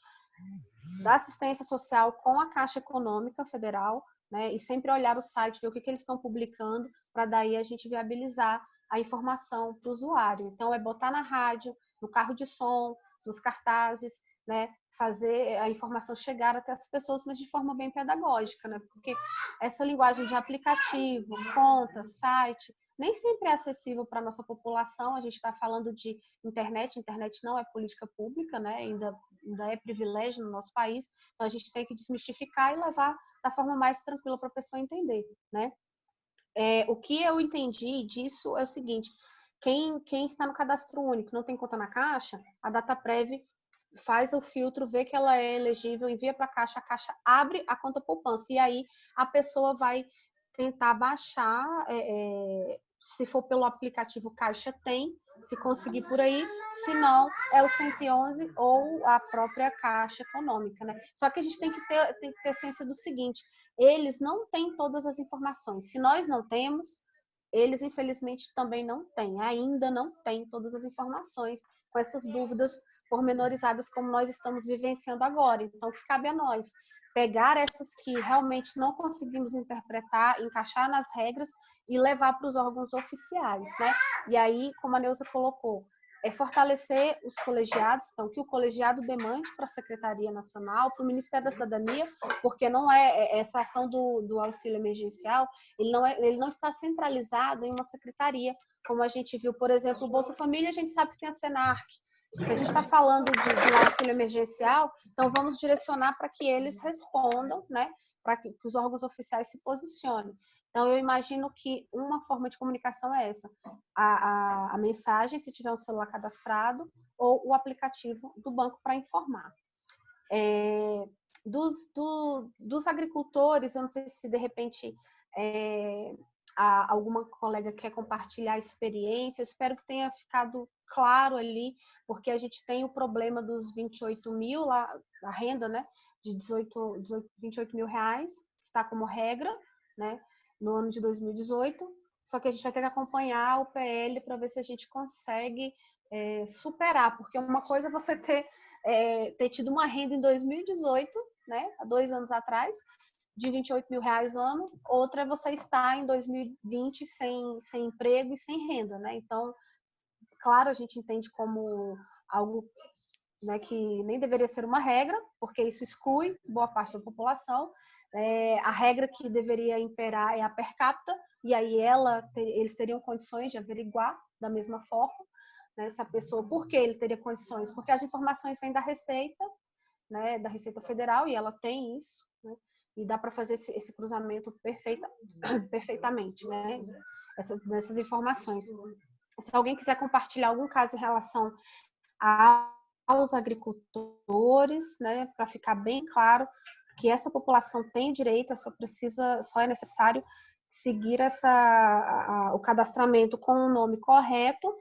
da assistência social com a Caixa Econômica Federal, né? E sempre olhar o site, ver o que eles estão publicando, para daí a gente viabilizar a informação para o usuário. Então, é botar na rádio, no carro de som, nos cartazes, né? Fazer a informação chegar até as pessoas, mas de forma bem pedagógica, né? Porque essa linguagem de aplicativo, conta, site, nem sempre é acessível para a nossa população. A gente está falando de internet não é política pública, né? Ainda é privilégio no nosso país, então a gente tem que desmistificar e levar da forma mais tranquila para a pessoa entender, né? O que eu entendi disso é o seguinte, quem está no cadastro único, não tem conta na Caixa, a Dataprev faz o filtro, vê que ela é elegível, envia para a Caixa abre a conta poupança, e aí a pessoa vai tentar baixar se for pelo aplicativo Caixa tem, se conseguir por aí, se não, é o 111 ou a própria Caixa Econômica, né? Só que a gente tem que ter ciência do seguinte, eles não têm todas as informações. Se nós não temos, eles infelizmente também não têm, ainda não têm todas as informações com essas dúvidas pormenorizadas como nós estamos vivenciando agora. Então, o que cabe a nós? Pegar essas que realmente não conseguimos interpretar, encaixar nas regras e levar para os órgãos oficiais, né? E aí, como a Neuza colocou, é fortalecer os colegiados, então que o colegiado demande para a Secretaria Nacional, para o Ministério da Cidadania, porque não é essa ação do auxílio emergencial, ele não está centralizado em uma secretaria, como a gente viu, por exemplo, o Bolsa Família, a gente sabe que tem a Senarc. Se a gente está falando de um auxílio emergencial, então vamos direcionar para que eles respondam, né? Para que os órgãos oficiais se posicionem. Então, eu imagino que uma forma de comunicação é essa, a mensagem, se tiver um celular cadastrado, ou o aplicativo do banco para informar. Dos agricultores, eu não sei se de repente alguma colega quer compartilhar a experiência, eu espero que tenha ficado claro ali, porque a gente tem o problema dos 28 mil, lá, a renda, né, de 28 mil reais, que está como regra, né, no ano de 2018, só que a gente vai ter que acompanhar o PL para ver se a gente consegue superar, porque uma coisa é você ter tido uma renda em 2018, né, há 2 anos atrás, de 28 mil reais ano, outra é você estar em 2020 sem emprego e sem renda, né? Então, claro, a gente entende como algo, né, que nem deveria ser uma regra, porque isso exclui boa parte da população. A regra que deveria imperar é a per capita, e aí eles teriam condições de averiguar da mesma forma, né, se a pessoa, por que ele teria condições? Porque as informações vêm da Receita, né, da Receita Federal, e ela tem isso, né? E dá para fazer esse cruzamento perfeitamente, né? Essas informações. Se alguém quiser compartilhar algum caso em relação aos agricultores, né, para ficar bem claro que essa população tem direito, só é necessário seguir o cadastramento com o nome correto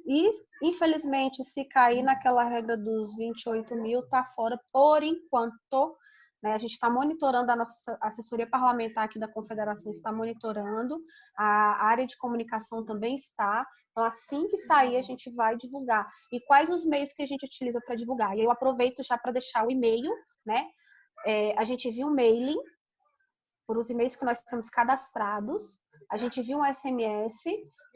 e, infelizmente, se cair naquela regra dos 28 mil, está fora por enquanto. A gente está monitorando, a nossa assessoria parlamentar aqui da Confederação está monitorando, a área de comunicação também está, então assim que sair a gente vai divulgar. E quais os meios que a gente utiliza para divulgar? E eu aproveito já para deixar o e-mail, né? A gente viu um mailing, por os e-mails que nós temos cadastrados, a gente viu um SMS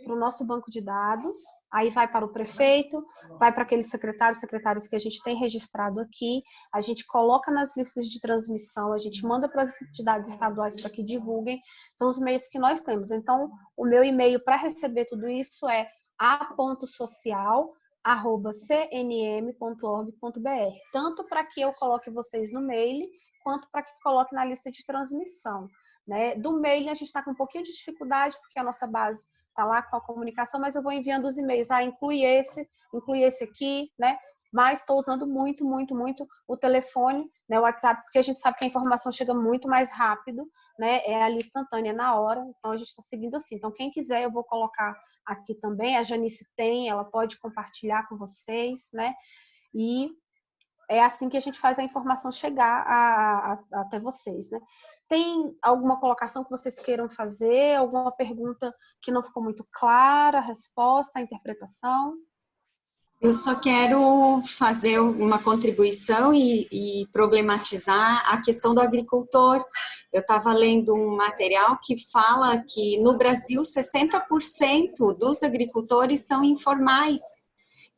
para o nosso banco de dados, aí vai para o prefeito, vai para aqueles secretários que a gente tem registrado aqui, a gente coloca nas listas de transmissão, a gente manda para as entidades estaduais para que divulguem, são os meios que nós temos. Então, o meu e-mail para receber tudo isso é a.social@cnm.org.br, tanto para que eu coloque vocês no mail, quanto para que coloque na lista de transmissão, né? Do mail a gente está com um pouquinho de dificuldade, porque a nossa base está lá com a comunicação, mas eu vou enviando os e-mails, inclui esse aqui, né? Mas estou usando muito o telefone, né, o WhatsApp, porque a gente sabe que a informação chega muito mais rápido, né? É ali instantânea na hora, então a gente está seguindo assim. Então, quem quiser, eu vou colocar aqui também, a Janice tem, ela pode compartilhar com vocês, né? E é assim que a gente faz a informação chegar até vocês, né? Tem alguma colocação que vocês queiram fazer? Alguma pergunta que não ficou muito clara? A resposta, a interpretação? Eu só quero fazer uma contribuição e problematizar a questão do agricultor. Eu estava lendo um material que fala que no Brasil 60% dos agricultores são informais.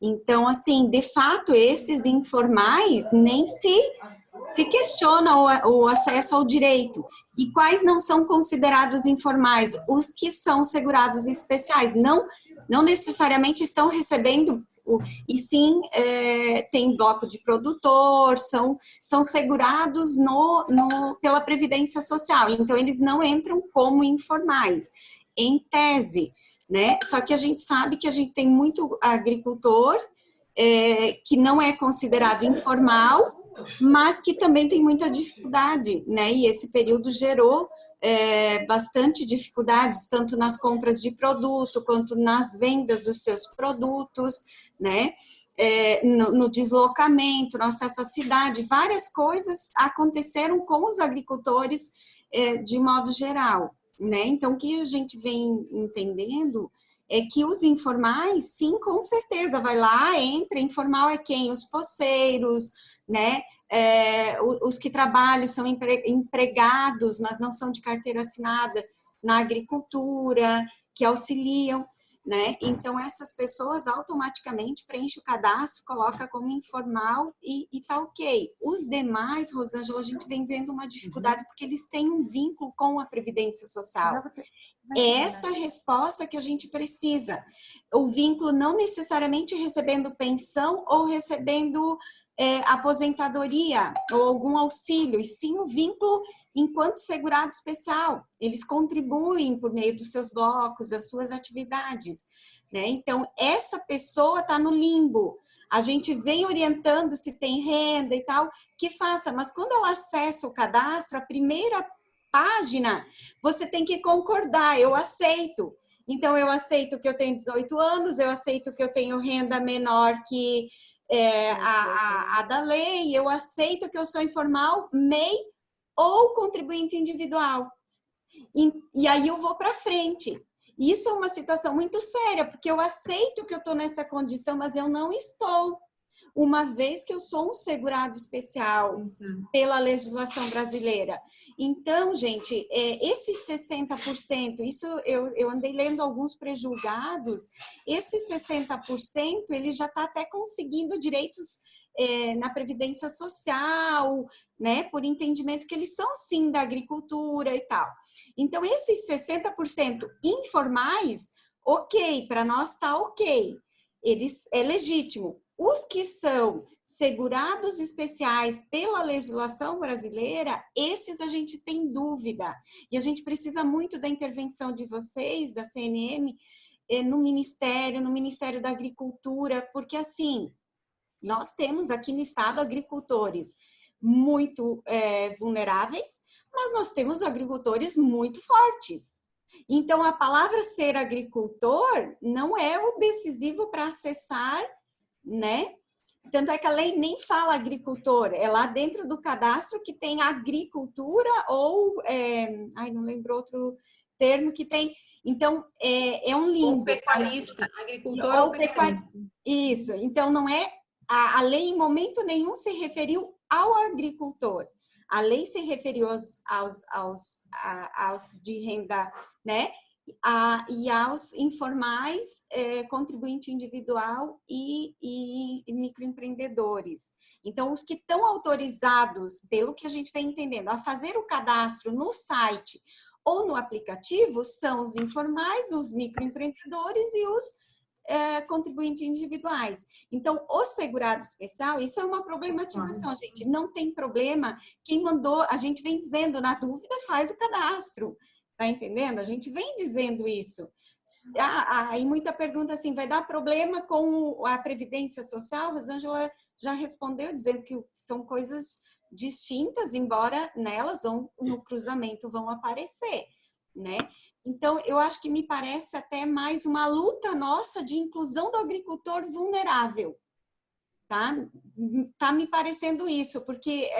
Então, assim, de fato, esses informais nem se questionam o acesso ao direito. E quais não são considerados informais? Os que são segurados especiais. Não necessariamente estão recebendo, e sim tem bloco de produtor, são segurados pela Previdência Social. Então, eles não entram como informais, em tese. Né? Só que a gente sabe que a gente tem muito agricultor que não é considerado informal, mas que também tem muita dificuldade, né? E esse período gerou bastante dificuldades, tanto nas compras de produto, quanto nas vendas dos seus produtos, né? No deslocamento, no acesso à cidade, várias coisas aconteceram com os agricultores de modo geral, né? Então, o que a gente vem entendendo é que os informais, sim, com certeza, vai lá, entra, informal é quem? Os poceiros, né? Os que trabalham são empregados, mas não são de carteira assinada na agricultura, que auxiliam, né? Então, essas pessoas automaticamente preenchem o cadastro, coloca como informal e tá ok. Os demais, Rosângela, a gente vem vendo uma dificuldade porque eles têm um vínculo com a Previdência Social. É essa resposta que a gente precisa. O vínculo não necessariamente recebendo pensão ou recebendo aposentadoria ou algum auxílio, e sim o vínculo enquanto segurado especial. Eles contribuem por meio dos seus blocos, das suas atividades, né? Então, essa pessoa está no limbo. A gente vem orientando se tem renda e tal, que faça, mas quando ela acessa o cadastro, a primeira página, você tem que concordar, eu aceito. Então, eu aceito que eu tenho 18 anos, eu aceito que eu tenho renda menor que a da lei, eu aceito que eu sou informal, MEI ou contribuinte individual. E aí eu vou para frente. Isso é uma situação muito séria, porque eu aceito que eu estou nessa condição, mas eu não estou. Uma vez que eu sou um segurado especial pela legislação brasileira. Então, gente, esses 60%, isso eu andei lendo alguns pré-julgados, esses 60%, ele já está até conseguindo direitos na Previdência Social, né, por entendimento que eles são, sim, da agricultura e tal. Então, esses 60% informais, ok, para nós está ok, é legítimo. Os que são segurados especiais pela legislação brasileira, esses a gente tem dúvida. E a gente precisa muito da intervenção de vocês, da CNM, no Ministério da Agricultura, porque assim, nós temos aqui no estado agricultores muito vulneráveis, mas nós temos agricultores muito fortes. Então, a palavra ser agricultor não é o decisivo para acessar, né? Tanto é que a lei nem fala agricultor, é lá dentro do cadastro que tem agricultura ou, não lembro outro termo que tem. Então, é um limbo. Ou pecuarista, agricultor ou pecuarista. Isso, então não é, a lei em momento nenhum se referiu ao agricultor. A lei se referiu aos de renda, né? E aos informais, contribuinte individual e microempreendedores. Então, os que estão autorizados, pelo que a gente vem entendendo, a fazer o cadastro no site ou no aplicativo, são os informais, os microempreendedores e os contribuintes individuais. Então, o segurado especial, isso é uma problematização, gente. Não tem problema. Quem mandou, a gente vem dizendo, na dúvida, faz o cadastro. Tá entendendo? A gente vem dizendo isso. E muita pergunta assim, vai dar problema com a Previdência Social? A Rosângela já respondeu, dizendo que são coisas distintas, embora nelas no cruzamento vão aparecer, né? Então, eu acho que me parece até mais uma luta nossa de inclusão do agricultor vulnerável, tá? Tá me parecendo isso, porque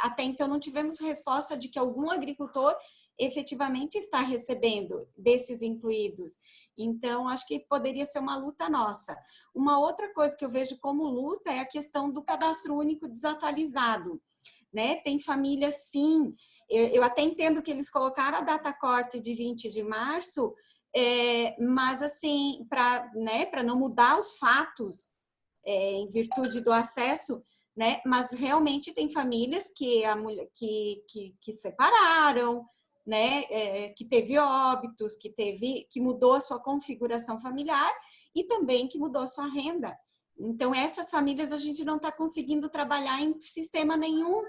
até então não tivemos resposta de que algum agricultor efetivamente está recebendo desses incluídos. Então, acho que poderia ser uma luta nossa. Uma outra coisa que eu vejo como luta é a questão do cadastro único desatualizado, né? Tem famílias, sim, eu até entendo que eles colocaram a data corte de 20 de março, mas assim, para não mudar os fatos em virtude do acesso, né? Mas realmente tem famílias que separaram, né, que teve óbitos, que mudou a sua configuração familiar e também que mudou a sua renda. Então, essas famílias a gente não está conseguindo trabalhar em sistema nenhum.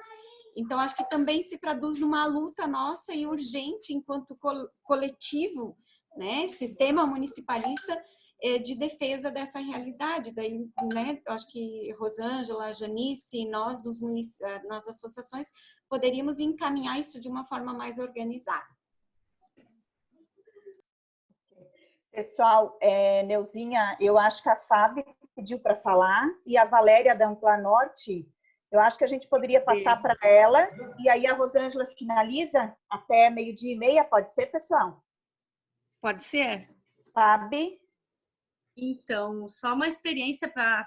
Então, acho que também se traduz numa luta nossa e urgente enquanto coletivo, né, sistema municipalista, de defesa dessa realidade. Daí, né, eu acho que Rosângela, Janice, nós nas associações poderíamos encaminhar isso de uma forma mais organizada. Pessoal, Neuzinha, eu acho que a Fábio pediu para falar e a Valéria da Ampla Norte, eu acho que a gente poderia passar para elas e aí a Rosângela finaliza até 12:30, pode ser, pessoal? Pode ser? Fábio? Então, só uma experiência para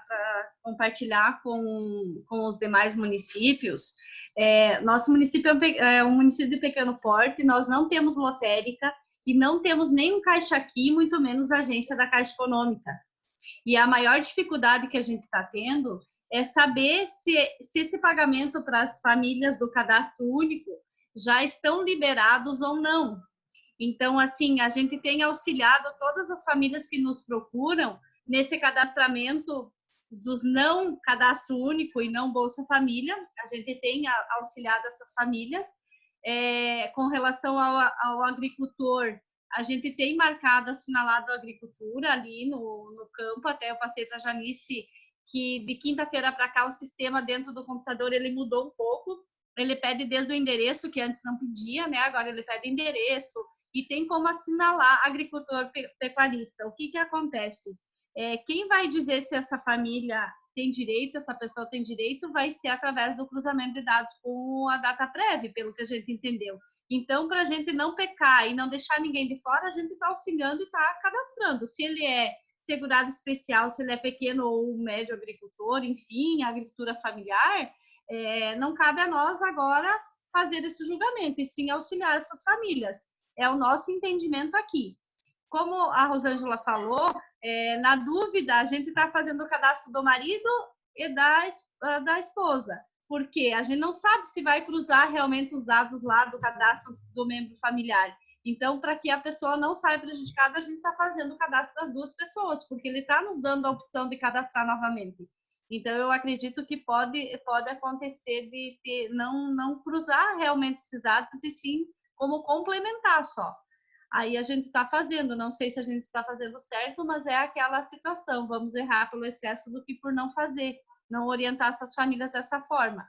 compartilhar com os demais municípios. Nosso município é um município de pequeno porte, nós não temos lotérica e não temos nenhum caixa aqui, muito menos agência da Caixa Econômica. E a maior dificuldade que a gente está tendo é saber se esse pagamento para as famílias do cadastro único já estão liberados ou não. Então, assim, a gente tem auxiliado todas as famílias que nos procuram nesse cadastramento dos não cadastro único e não Bolsa Família. A gente tem auxiliado essas famílias. Com relação ao agricultor, a gente tem marcado, assinalado a agricultura ali no campo. Até eu passei para a Janice que de quinta-feira para cá o sistema dentro do computador ele mudou um pouco. Ele pede desde o endereço, que antes não pedia, né? Agora ele pede endereço e tem como assinalar agricultor pecuarista. O que acontece? Quem vai dizer se essa família tem direito, essa pessoa tem direito, vai ser através do cruzamento de dados com a DataPrev, pelo que a gente entendeu. Então, para a gente não pecar e não deixar ninguém de fora, a gente está auxiliando e está cadastrando. Se ele é segurado especial, se ele é pequeno ou médio agricultor, enfim, agricultura familiar, não cabe a nós agora fazer esse julgamento, e sim auxiliar essas famílias. É o nosso entendimento aqui. Como a Rosângela falou, na dúvida, a gente está fazendo o cadastro do marido e da esposa, porque a gente não sabe se vai cruzar realmente os dados lá do cadastro do membro familiar. Então, para que a pessoa não saia prejudicada, a gente está fazendo o cadastro das duas pessoas, porque ele está nos dando a opção de cadastrar novamente. Então, eu acredito que pode acontecer de não cruzar realmente esses dados, e sim como complementar só. Aí a gente está fazendo, não sei se a gente está fazendo certo, mas é aquela situação, vamos errar pelo excesso do que por não fazer, não orientar essas famílias dessa forma.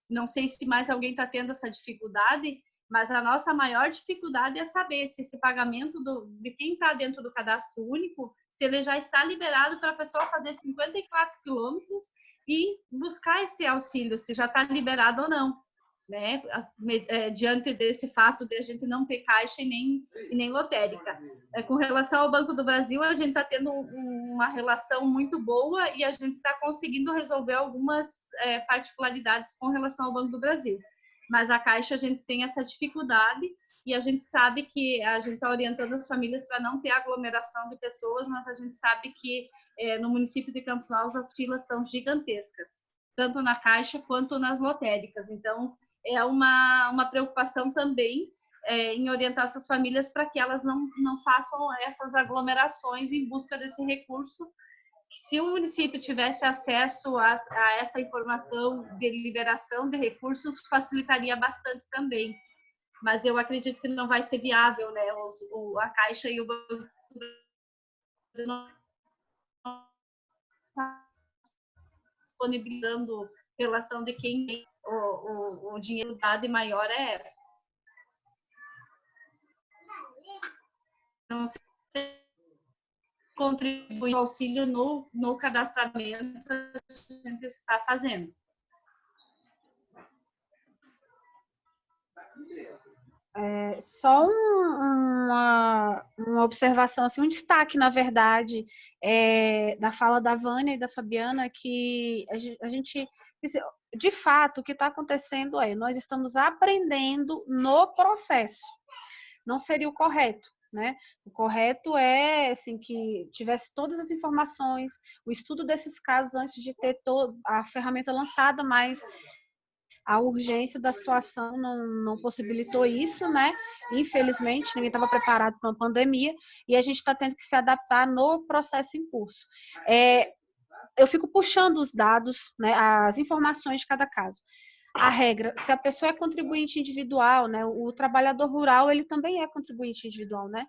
Não sei se mais alguém está tendo essa dificuldade, mas a nossa maior dificuldade é saber se esse pagamento de quem está dentro do cadastro único, se ele já está liberado para a pessoa fazer 54 quilômetros e buscar esse auxílio, se já está liberado ou não. Né, diante desse fato de a gente não ter caixa e nem lotérica. Com relação ao Banco do Brasil, a gente está tendo uma relação muito boa e a gente está conseguindo resolver algumas particularidades com relação ao Banco do Brasil. Mas a Caixa, a gente tem essa dificuldade e a gente sabe que a gente está orientando as famílias para não ter aglomeração de pessoas, mas a gente sabe que no município de Campos Altos as filas estão gigantescas, tanto na Caixa quanto nas lotéricas. Então, é uma preocupação também em orientar essas famílias para que elas não façam essas aglomerações em busca desse recurso. Se o município tivesse acesso a essa informação de liberação de recursos, facilitaria bastante também. Mas eu acredito que não vai ser viável, né? A Caixa e o Banco não estão disponibilizando relação de quem tem o dinheiro dado e maior é essa. Não se contribui ao auxílio no cadastramento que a gente está fazendo. Só uma observação, assim, um destaque, na verdade, da fala da Vânia e da Fabiana, que a gente, de fato, o que está acontecendo nós estamos aprendendo no processo. Não seria o correto, né? O correto é, assim, que tivesse todas as informações, o estudo desses casos antes de ter a ferramenta lançada, mas a urgência da situação não possibilitou isso, né? Infelizmente, ninguém estava preparado para uma pandemia e a gente está tendo que se adaptar no processo em curso. Eu fico puxando os dados, né, as informações de cada caso. A regra, se a pessoa é contribuinte individual, né, o trabalhador rural, ele também é contribuinte individual, né?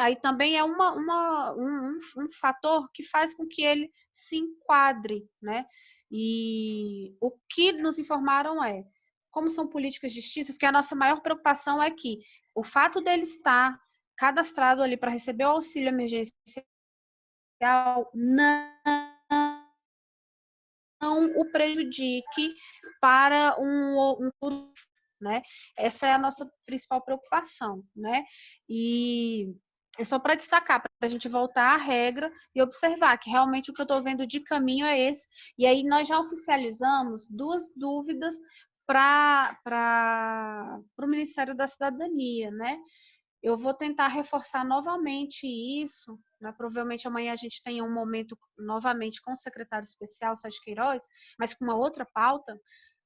Aí também é um fator que faz com que ele se enquadre, né? E o que nos informaram como são políticas distintas, porque a nossa maior preocupação é que o fato dele estar cadastrado ali para receber o auxílio emergencial não o prejudique para um futuro, né? Essa é a nossa principal preocupação, né? E é só para destacar, para a gente voltar à regra e observar que realmente o que eu estou vendo de caminho é esse. E aí nós já oficializamos 2 dúvidas para o Ministério da Cidadania, né? Eu vou tentar reforçar novamente isso, né? Provavelmente amanhã a gente tenha um momento novamente com o secretário especial, Sérgio Queiroz, mas com uma outra pauta,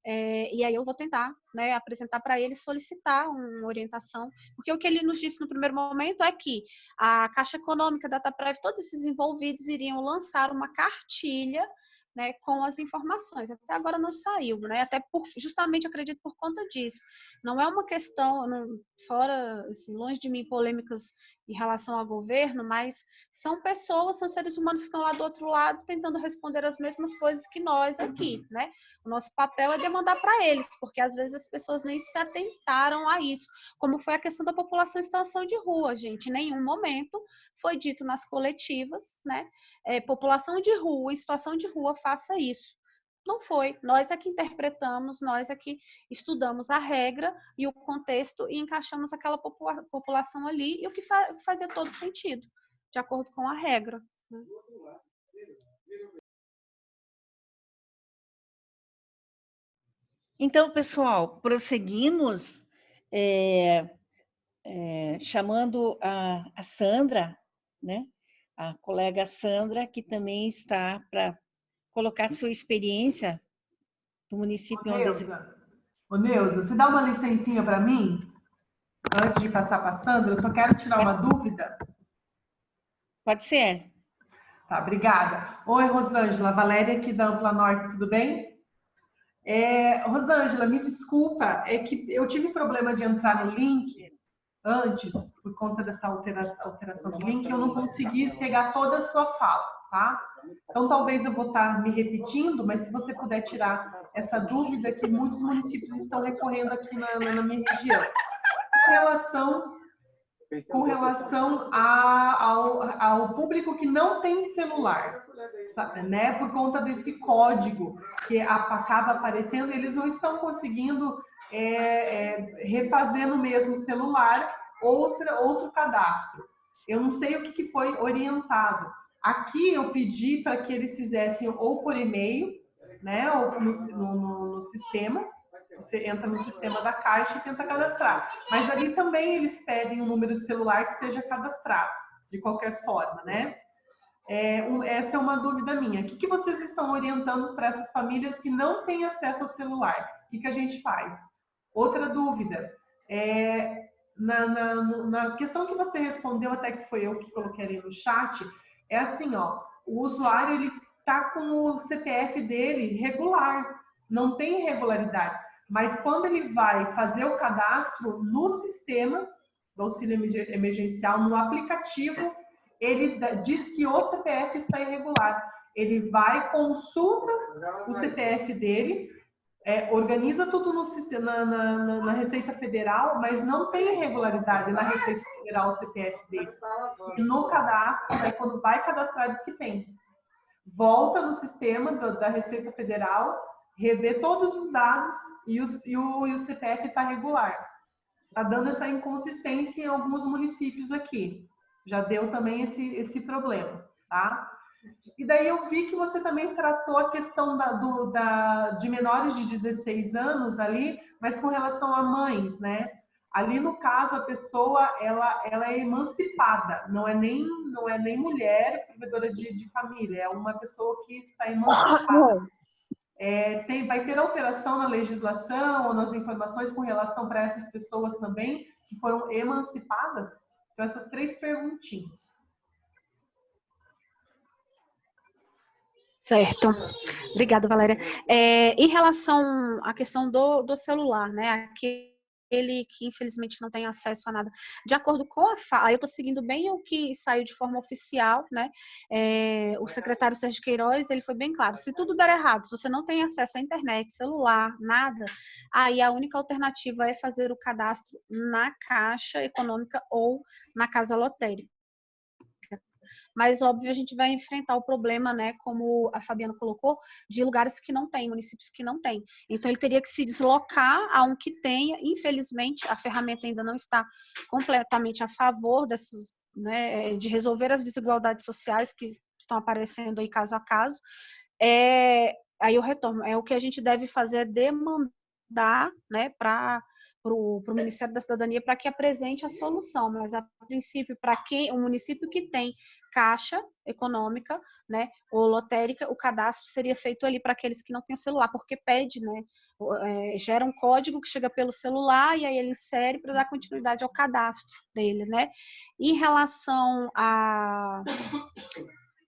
e aí eu vou tentar, né, apresentar para ele, solicitar uma orientação, porque o que ele nos disse no primeiro momento é que a Caixa Econômica, da Dataprev, todos esses envolvidos iriam lançar uma cartilha, né, com as informações. Até agora não saiu, né? Até justamente acredito por conta disso. Não é uma questão, fora, assim, longe de mim, polêmicas em relação ao governo, mas são pessoas, são seres humanos que estão lá do outro lado tentando responder as mesmas coisas que nós aqui, né? O nosso papel é demandar para eles, porque às vezes as pessoas nem se atentaram a isso, como foi a questão da população em situação de rua, gente. Em nenhum momento foi dito nas coletivas, né? População de rua, em situação de rua, faça isso. Não foi. Nós é que interpretamos, nós é que estudamos a regra e o contexto e encaixamos aquela população ali, e o que fazia todo sentido, de acordo com a regra. Então, pessoal, prosseguimos chamando a Sandra, né? A colega Sandra, que também está para colocar sua experiência do município onde... Ô, Neuza, você dá uma licencinha para mim? Antes de passar para a Sandra, eu só quero tirar uma dúvida. Pode ser. Tá, obrigada. Oi, Rosângela, Valéria aqui da Ampla Norte, tudo bem? Rosângela, me desculpa, é que eu tive problema de entrar no link antes, por conta dessa alteração de link, eu não consegui pegar toda a sua fala, tá? Então, talvez eu vou estar me repetindo, mas se você puder tirar essa dúvida que muitos municípios estão recorrendo aqui na minha região. Com relação ao público que não tem celular, sabe, né? Por conta desse código que acaba aparecendo, eles não estão conseguindo refazer no mesmo celular outro cadastro. Eu não sei o que foi orientado. Aqui eu pedi para que eles fizessem ou por e-mail, né, ou no sistema. Você entra no sistema da Caixa e tenta cadastrar. Mas ali também eles pedem um número de celular que seja cadastrado, de qualquer forma, né? Essa é uma dúvida minha. O que vocês estão orientando para essas famílias que não têm acesso ao celular? O que a gente faz? Outra dúvida. Na questão que você respondeu, até que foi eu que coloquei ali no chat, é assim, ó, o usuário ele está com o CPF dele regular, não tem irregularidade. Mas quando ele vai fazer o cadastro no sistema do auxílio emergencial, no aplicativo, ele diz que o CPF está irregular. Ele vai, consulta o CPF dele, organiza tudo no sistema, na Receita Federal, mas não tem irregularidade na Receita Federal o CPF dele. E no cadastro, né, quando vai cadastrar, diz que tem. Volta no sistema da Receita Federal, revê todos os dados e o CPF está regular. Está dando essa inconsistência em alguns municípios aqui. Já deu também esse problema, tá? E daí eu vi que você também tratou a questão de menores de 16 anos ali, mas com relação a mães, né? Ali, no caso, a pessoa, ela é emancipada, não é nem mulher provedora de família, é uma pessoa que está emancipada. Vai ter alteração na legislação ou nas informações com relação para essas pessoas também que foram emancipadas? Então, essas 3 perguntinhas. Certo. Obrigada, Valéria. Em relação à questão do celular, né? Aqui que infelizmente não tem acesso a nada. De acordo com a fala, eu estou seguindo bem o que saiu de forma oficial, né? O secretário Sérgio Queiroz, ele foi bem claro, se tudo der errado, se você não tem acesso à internet, celular, nada, aí a única alternativa é fazer o cadastro na Caixa Econômica ou na Casa Lotérica. Mas, óbvio, a gente vai enfrentar o problema, né, como a Fabiana colocou, de lugares que não tem, municípios que não tem. Então, ele teria que se deslocar a um que tenha. Infelizmente, a ferramenta ainda não está completamente a favor dessas, né, de resolver as desigualdades sociais que estão aparecendo aí caso a caso. Aí eu retorno. O que a gente deve fazer é demandar, né, para o Ministério da Cidadania para que apresente a solução, mas a princípio, para um município que tem Caixa Econômica, né, ou lotérica, o cadastro seria feito ali para aqueles que não têm celular, porque pede, né, gera um código que chega pelo celular e aí ele insere para dar continuidade ao cadastro dele, né. Em relação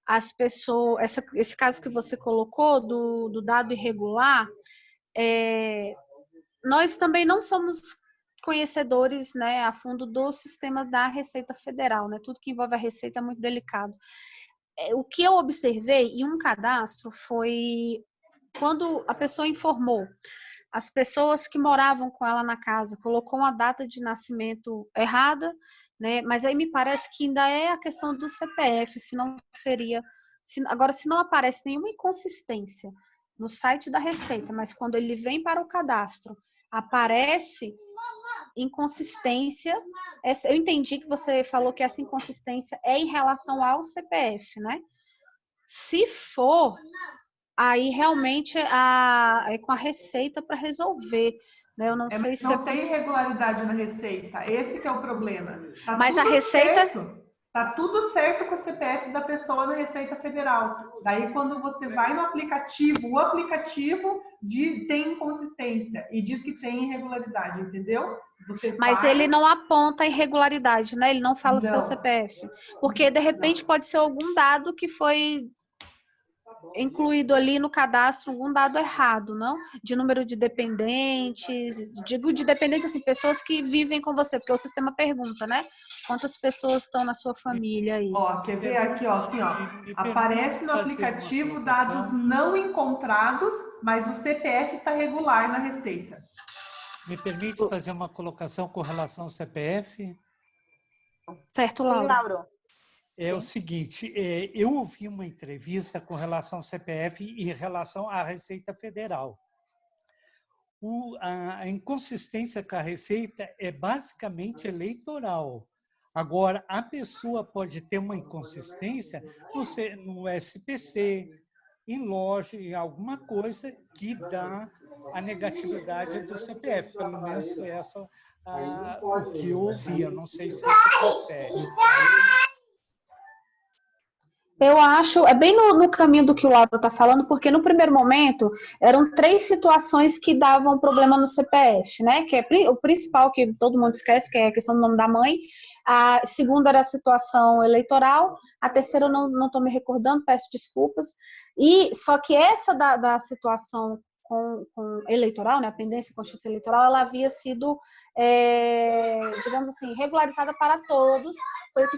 às pessoas, esse caso que você colocou do dado irregular, nós também não somos conhecedores, né, a fundo do sistema da Receita Federal, né? Tudo que envolve a Receita é muito delicado. O que eu observei em um cadastro foi quando a pessoa informou as pessoas que moravam com ela na casa, colocou uma data de nascimento errada, né? Mas aí me parece que ainda é a questão do CPF, se não seria... Agora, se não aparece nenhuma inconsistência no site da Receita, mas quando ele vem para o cadastro, aparece inconsistência. Eu entendi que você falou que essa inconsistência é em relação ao CPF, né? Se for, aí realmente é com a Receita para resolver, né? Eu não sei se não tem irregularidade na Receita, esse que é o problema. Mas a Receita... Tá tudo certo com o CPF da pessoa na Receita Federal. Daí, quando você vai no aplicativo, o aplicativo tem inconsistência e diz que tem irregularidade, entendeu? Mas ele não aponta a irregularidade, né? Ele não fala se é o CPF. Porque, de repente, pode ser algum dado que foi incluído ali no cadastro, algum dado errado, não? De número de dependentes, digo de dependentes, assim, pessoas que vivem com você, porque o sistema pergunta, né? Quantas pessoas estão na sua família aí? Ó, quer ver aqui, ó, assim, ó. Aparece no aplicativo dados não encontrados, mas o CPF está regular na Receita. Me permite fazer uma colocação com relação ao CPF? Certo, Laura. Sim, Lauro. É o seguinte, eu ouvi uma entrevista com relação ao CPF e em relação à Receita Federal. A inconsistência com a Receita é basicamente eleitoral. Agora, a pessoa pode ter uma inconsistência no SPC, em loja, em alguma coisa que dá a negatividade do CPF. Pelo menos foi essa o que eu ouvi. Eu não sei se isso procede. Eu acho, é bem no caminho do que o Lauro está falando, porque no primeiro momento eram 3 situações que davam problema no CPF, né? Que é o principal, que todo mundo esquece, que é a questão do nome da mãe. A segunda era a situação eleitoral. A terceira eu não estou me recordando, peço desculpas. E só que essa da situação com eleitoral, né, a pendência com justiça eleitoral, ela havia sido, digamos assim, regularizada para todos. Foi o que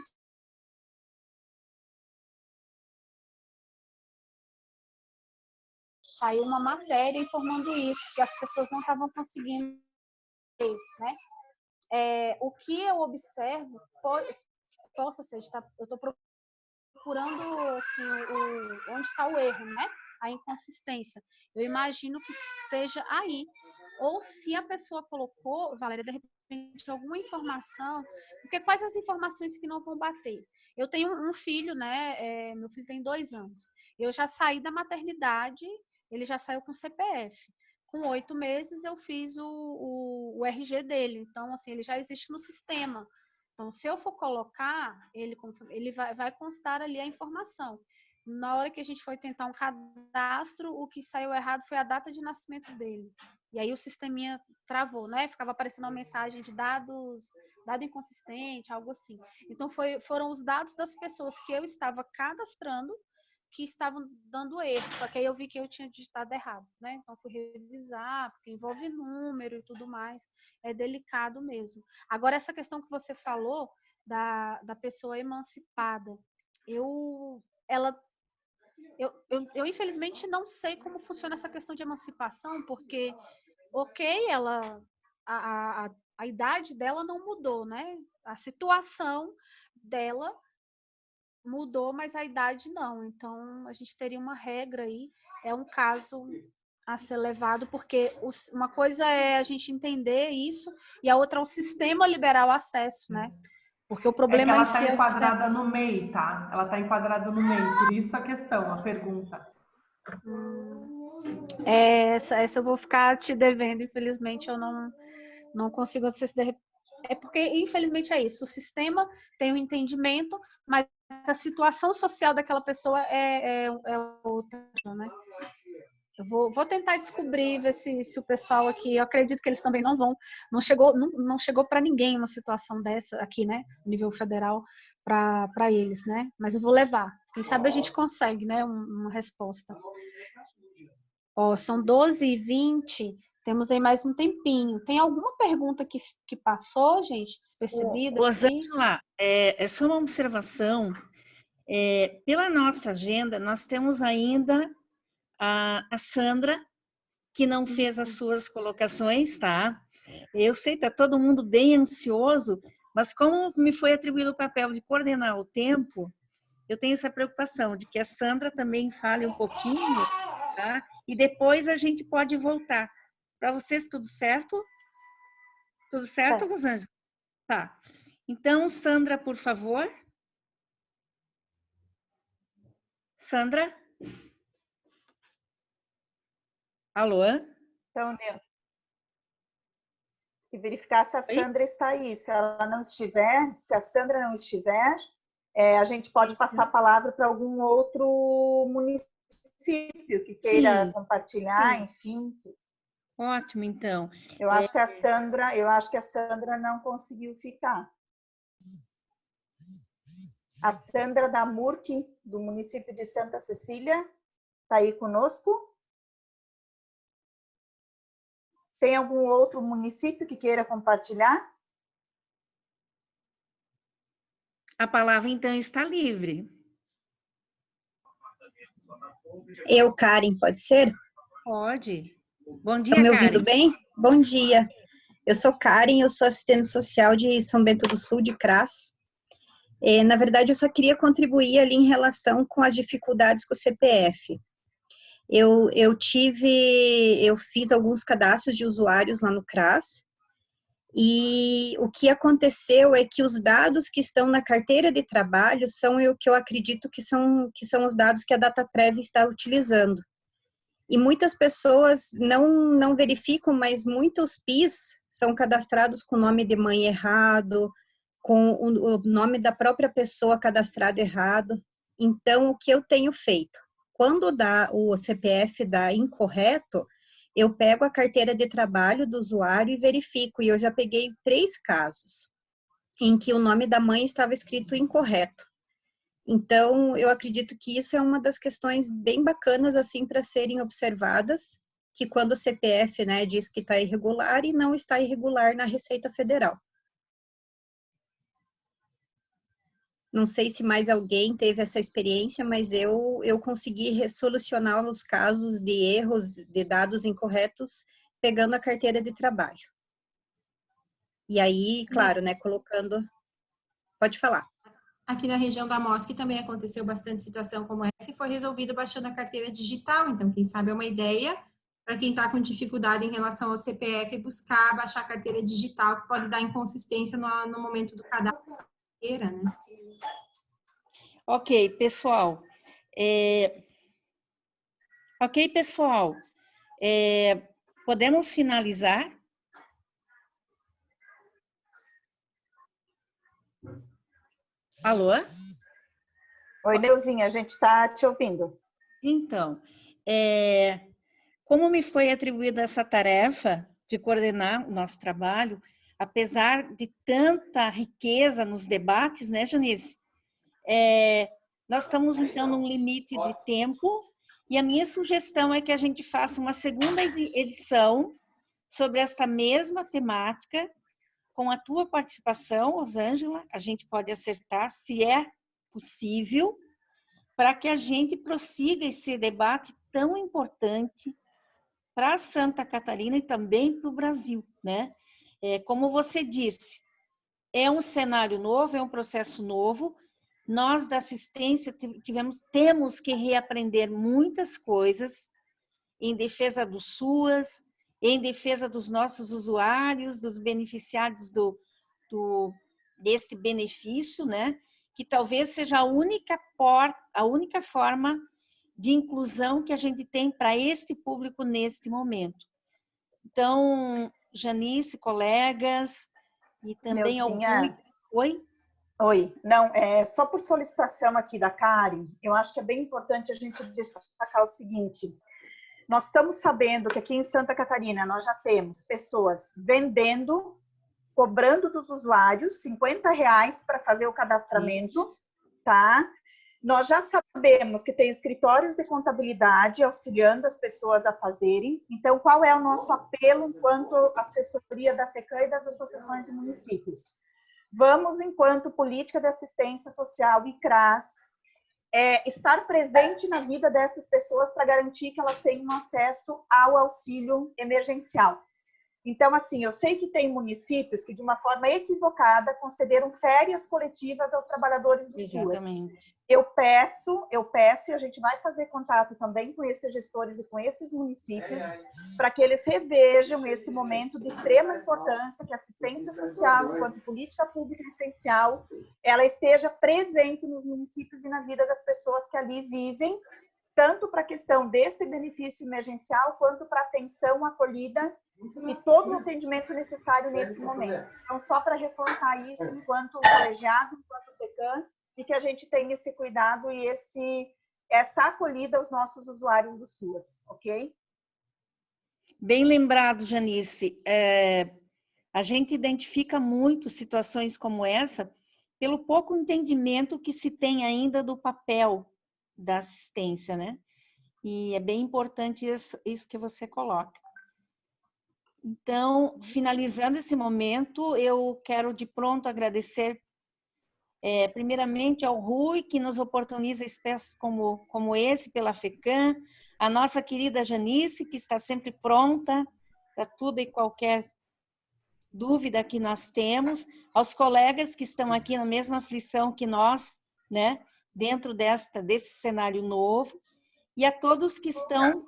saiu uma matéria informando isso, que as pessoas não estavam conseguindo, né? O que eu observo, possa ser, eu estou procurando assim, onde está o erro, né? A inconsistência. Eu imagino que esteja aí. Ou se a pessoa colocou, Valéria, de repente, alguma informação, porque quais as informações que não vão bater? Eu tenho um filho, né? Meu filho tem 2 anos. Eu já saí da maternidade, ele já saiu com CPF. Com 8 meses, eu fiz o RG dele. Então, assim, ele já existe no sistema. Então, se eu for colocar, ele vai constar ali a informação. Na hora que a gente foi tentar um cadastro, o que saiu errado foi a data de nascimento dele. E aí o sisteminha travou, né? Ficava aparecendo uma mensagem de dado inconsistente, algo assim. Então, foram os dados das pessoas que eu estava cadastrando, que estavam dando erro, só que aí eu vi que eu tinha digitado errado, né? Então fui revisar, porque envolve número e tudo mais, é delicado mesmo. Agora, essa questão que você falou da pessoa emancipada, eu infelizmente não sei como funciona essa questão de emancipação, porque, ok, a idade dela não mudou, né? A situação dela mudou, mas a idade não. Então, a gente teria uma regra aí, é um caso a ser levado, porque uma coisa é a gente entender isso, e a outra é o sistema liberar o acesso, né? Porque o problema ela em está si é o enquadrada sistema. no MEI, tá? Ela está enquadrada no MEI, por isso a questão, a pergunta. Essa eu vou ficar te devendo, infelizmente eu não consigo. É porque, infelizmente, é isso. O sistema tem um entendimento, mas a situação social daquela pessoa é outra, né? Eu vou tentar descobrir, ver se o pessoal aqui, eu acredito que eles também não chegou para ninguém uma situação dessa aqui, né, nível federal, para eles, né, mas eu vou levar, quem sabe a gente consegue, né, uma resposta. Ó, são 12h20, temos aí mais um tempinho. Tem alguma pergunta que passou, gente, despercebida? Rosângela, é só uma observação. Pela nossa agenda, nós temos ainda a Sandra, que não fez as suas colocações, tá? Eu sei, tá todo mundo bem ansioso, mas como me foi atribuído o papel de coordenar o tempo, eu tenho essa preocupação de que a Sandra também fale um pouquinho, tá? E depois a gente pode voltar. Para vocês, tudo certo? Tudo certo, Rosângela? Tá. Então, Sandra, por favor. Sandra? Alô? Então, e verificar se a Sandra está aí. Se ela não estiver, se a Sandra não estiver, a gente pode passar a palavra para algum outro município que queira compartilhar, enfim. Ótimo, então. Eu acho que a Sandra não conseguiu ficar. A Sandra da MURC, do município de Santa Cecília, está aí conosco? Tem algum outro município que queira compartilhar? A palavra, então, está livre. Eu, Karen, pode ser? Pode. Bom dia, Estão me Karen. ouvindo bem? Bom dia. Eu sou Karen, eu sou assistente social de São Bento do Sul, de CRAS. Na verdade, eu só queria contribuir ali em relação com as dificuldades com o CPF. Eu fiz alguns cadastros de usuários lá no CRAS, e o que aconteceu é que os dados que estão na carteira de trabalho são o que eu acredito que são os dados que a Dataprev está utilizando. E muitas pessoas não verificam, mas muitos PIS são cadastrados com o nome de mãe errado, com o nome da própria pessoa cadastrado errado. Então, o que eu tenho feito? Quando o CPF dá incorreto, eu pego a carteira de trabalho do usuário e verifico. E eu já peguei 3 casos em que o nome da mãe estava escrito incorreto. Então, eu acredito que isso é uma das questões bem bacanas, assim, para serem observadas, que quando o CPF, né, diz que está irregular e não está irregular na Receita Federal. Não sei se mais alguém teve essa experiência, mas eu consegui solucionar os casos de erros de dados incorretos pegando a carteira de trabalho. E aí, claro, né, colocando... Pode falar. Aqui na região da Mosque também aconteceu bastante situação como essa e foi resolvido baixando a carteira digital. Então, quem sabe é uma ideia para quem está com dificuldade em relação ao CPF buscar baixar a carteira digital, que pode dar inconsistência no momento do cadastro da carteira, né? Ok, pessoal. Podemos finalizar? Alô? Oi, Neuzinha, a gente está te ouvindo. Então, como me foi atribuída essa tarefa de coordenar o nosso trabalho, apesar de tanta riqueza nos debates, né, Janice? Nós estamos, então, num limite de tempo, e a minha sugestão é que a gente faça uma segunda edição sobre esta mesma temática, com a tua participação, Rosângela. A gente pode acertar, se é possível, para que a gente prossiga esse debate tão importante para Santa Catarina e também para o Brasil, né? Como você disse, é um cenário novo, é um processo novo. Nós da assistência temos que reaprender muitas coisas em defesa do SUAS, em defesa dos nossos usuários, dos beneficiários desse benefício, né? Que talvez seja a única forma de inclusão que a gente tem para este público neste momento. Então, Janice, colegas, e também ao Rui. Oi? Oi, não, só por solicitação aqui da Karen, eu acho que é bem importante a gente destacar o seguinte: nós estamos sabendo que aqui em Santa Catarina nós já temos pessoas vendendo, cobrando dos usuários R$50 para fazer o cadastramento, tá? Nós já sabemos que tem escritórios de contabilidade auxiliando as pessoas a fazerem. Então, qual é o nosso apelo enquanto assessoria da FECAM e das associações de municípios? Vamos, enquanto política de assistência social e CRAS, estar presente na vida dessas pessoas para garantir que elas tenham acesso ao auxílio emergencial. Então, assim, eu sei que tem municípios que, de uma forma equivocada, concederam férias coletivas aos trabalhadores do SUAS. Exatamente. Eu peço, e a gente vai fazer contato também com esses gestores e com esses municípios, para que eles revejam esse momento de extrema importância, que a assistência social, enquanto política pública essencial, ela esteja presente nos municípios e na vida das pessoas que ali vivem, tanto para a questão deste benefício emergencial, quanto para a atenção acolhida e todo o atendimento necessário nesse momento. Então, só para reforçar isso, enquanto colegiado, enquanto FECAM, e que a gente tenha esse cuidado e essa acolhida aos nossos usuários do SUAS, ok? Bem lembrado, Janice. A gente identifica muito situações como essa pelo pouco entendimento que se tem ainda do papel da assistência, né? E é bem importante isso que você coloca. Então, finalizando esse momento, eu quero de pronto agradecer primeiramente ao Rui, que nos oportuniza espaços como esse pela FECAM, a nossa querida Janice, que está sempre pronta para tudo e qualquer dúvida que nós temos, aos colegas que estão aqui na mesma aflição que nós, né, dentro desse cenário novo, e a todos que estão,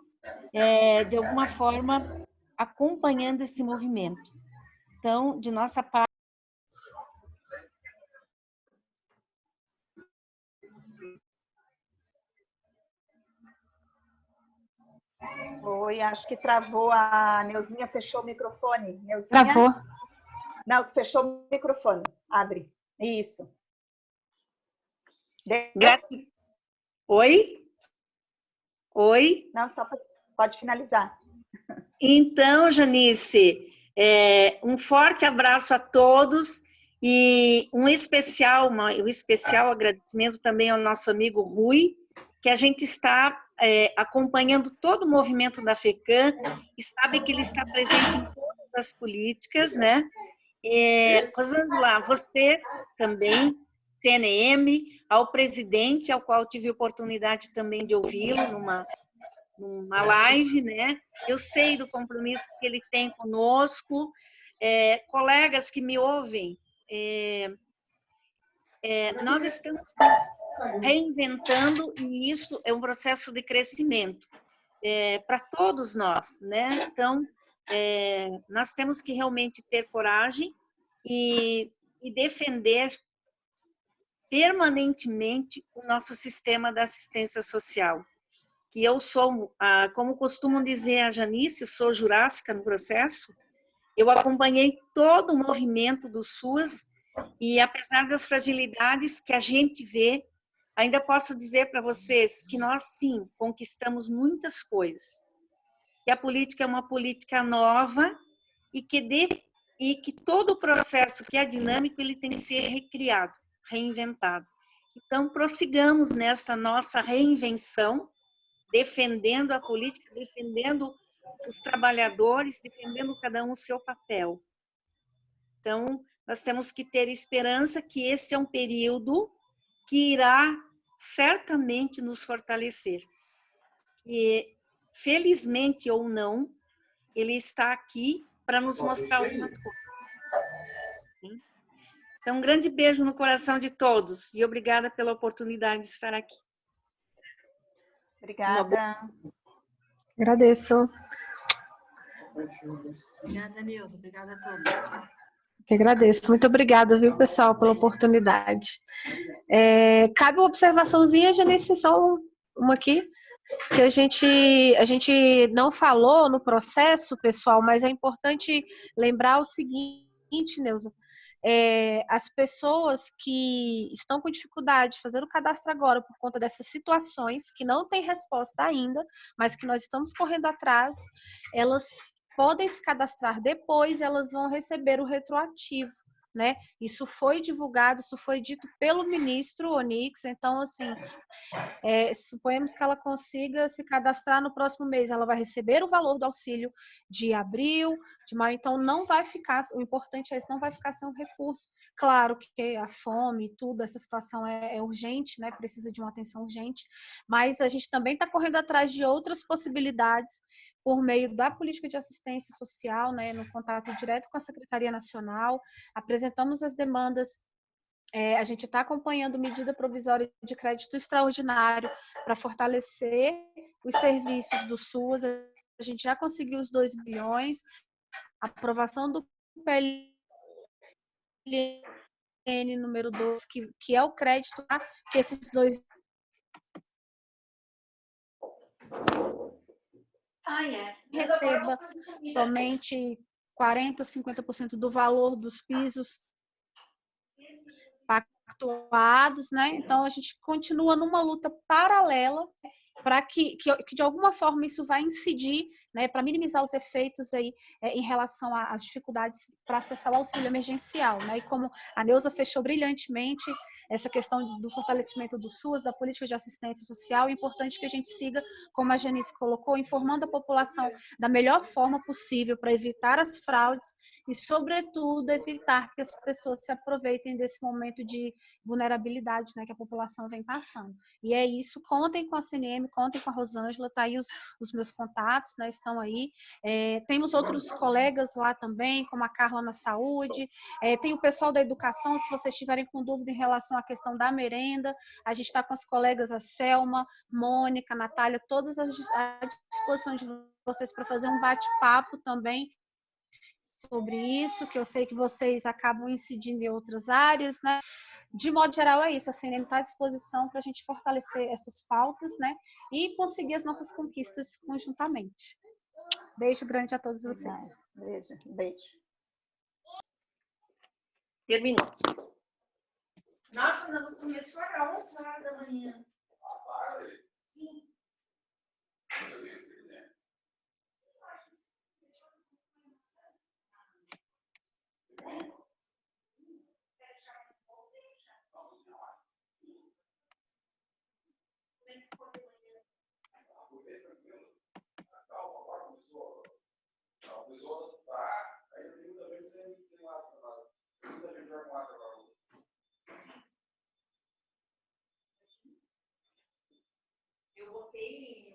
de alguma forma, acompanhando esse movimento. Então, de nossa parte, Oi, acho que travou. A Neuzinha fechou o microfone. Neuzinha? Travou. Não, tu fechou o microfone. Abre. Isso. Oi? Oi? Não, só pode finalizar. Então, Janice, um forte abraço a todos e um especial agradecimento também ao nosso amigo Rui, que a gente está acompanhando todo o movimento da FECAM e sabe que ele está presente em todas as políticas, né? Rosângela, você também, CNM, ao presidente, ao qual tive oportunidade também de ouvi-lo numa live, né? Eu sei do compromisso que ele tem conosco, colegas que me ouvem, nós estamos nos reinventando e isso é um processo de crescimento para todos nós, né? Então, nós temos que realmente ter coragem e defender permanentemente o nosso sistema da assistência social. Que eu sou, como costumam dizer a Janice, eu sou jurássica no processo, eu acompanhei todo o movimento do SUAS e apesar das fragilidades que a gente vê, ainda posso dizer para vocês que nós, sim, conquistamos muitas coisas. Que a política é uma política nova e que todo o processo que é dinâmico, ele tem que ser recriado, reinventado. Então, prossigamos nesta nossa reinvenção, defendendo a política, defendendo os trabalhadores, defendendo cada um o seu papel. Então, nós temos que ter esperança que esse é um período que irá certamente nos fortalecer. E, felizmente ou não, ele está aqui para nos mostrar algumas coisas. Então, um grande beijo no coração de todos e obrigada pela oportunidade de estar aqui. Obrigada. Agradeço. Obrigada, Neuza. Obrigada a todos. Que agradeço. Muito obrigada, viu, pessoal, pela oportunidade. Cabe uma observaçãozinha, Janice, só uma aqui, que a gente não falou no processo, pessoal, mas é importante lembrar o seguinte, Neuza, as pessoas que estão com dificuldade de fazer o cadastro agora por conta dessas situações, que não tem resposta ainda, mas que nós estamos correndo atrás, elas podem se cadastrar depois, elas vão receber o retroativo, né? Isso foi divulgado, isso foi dito pelo ministro Onyx, então, assim, suponhamos que ela consiga se cadastrar no próximo mês, ela vai receber o valor do auxílio de abril, de maio, então não vai ficar, o importante é isso, não vai ficar sem um recurso. Claro que a fome e tudo, essa situação é urgente, né? Precisa de uma atenção urgente, mas a gente também está correndo atrás de outras possibilidades por meio da política de assistência social, né, no contato direto com a Secretaria Nacional, apresentamos as demandas, a gente está acompanhando medida provisória de crédito extraordinário para fortalecer os serviços do SUS, a gente já conseguiu os 2 bilhões, a aprovação do PLN número 2, que é o crédito, tá? Que esses 2 receba somente 40% ou 50% do valor dos pisos pactuados, né? Então, a gente continua numa luta paralela para que de alguma forma isso vai incidir, né, para minimizar os efeitos aí em relação às dificuldades para acessar o auxílio emergencial, né? E como a Neuza fechou brilhantemente essa questão do fortalecimento do SUS, da política de assistência social, é importante que a gente siga, como a Janice colocou, informando a população da melhor forma possível para evitar as fraudes e, sobretudo, evitar que as pessoas se aproveitem desse momento de vulnerabilidade, né, que a população vem passando. E é isso, contem com a CNM, contem com a Rosângela, tá aí os meus contatos, né, estão aí. Temos outros colegas lá também, como a Carla na saúde, tem o pessoal da educação, se vocês tiverem com dúvida em relação à questão da merenda, a gente está com as colegas, a Selma, Mônica, Natália, todas à disposição de vocês para fazer um bate-papo também sobre isso, que eu sei que vocês acabam incidindo em outras áreas, né? De modo geral, é isso. A CNM está à disposição para a gente fortalecer essas pautas, né? E conseguir as nossas conquistas conjuntamente. Beijo grande a todos vocês. Beijo, beijo. Terminou. Nossa, não começou às 11 horas da manhã. Sim. Eu botei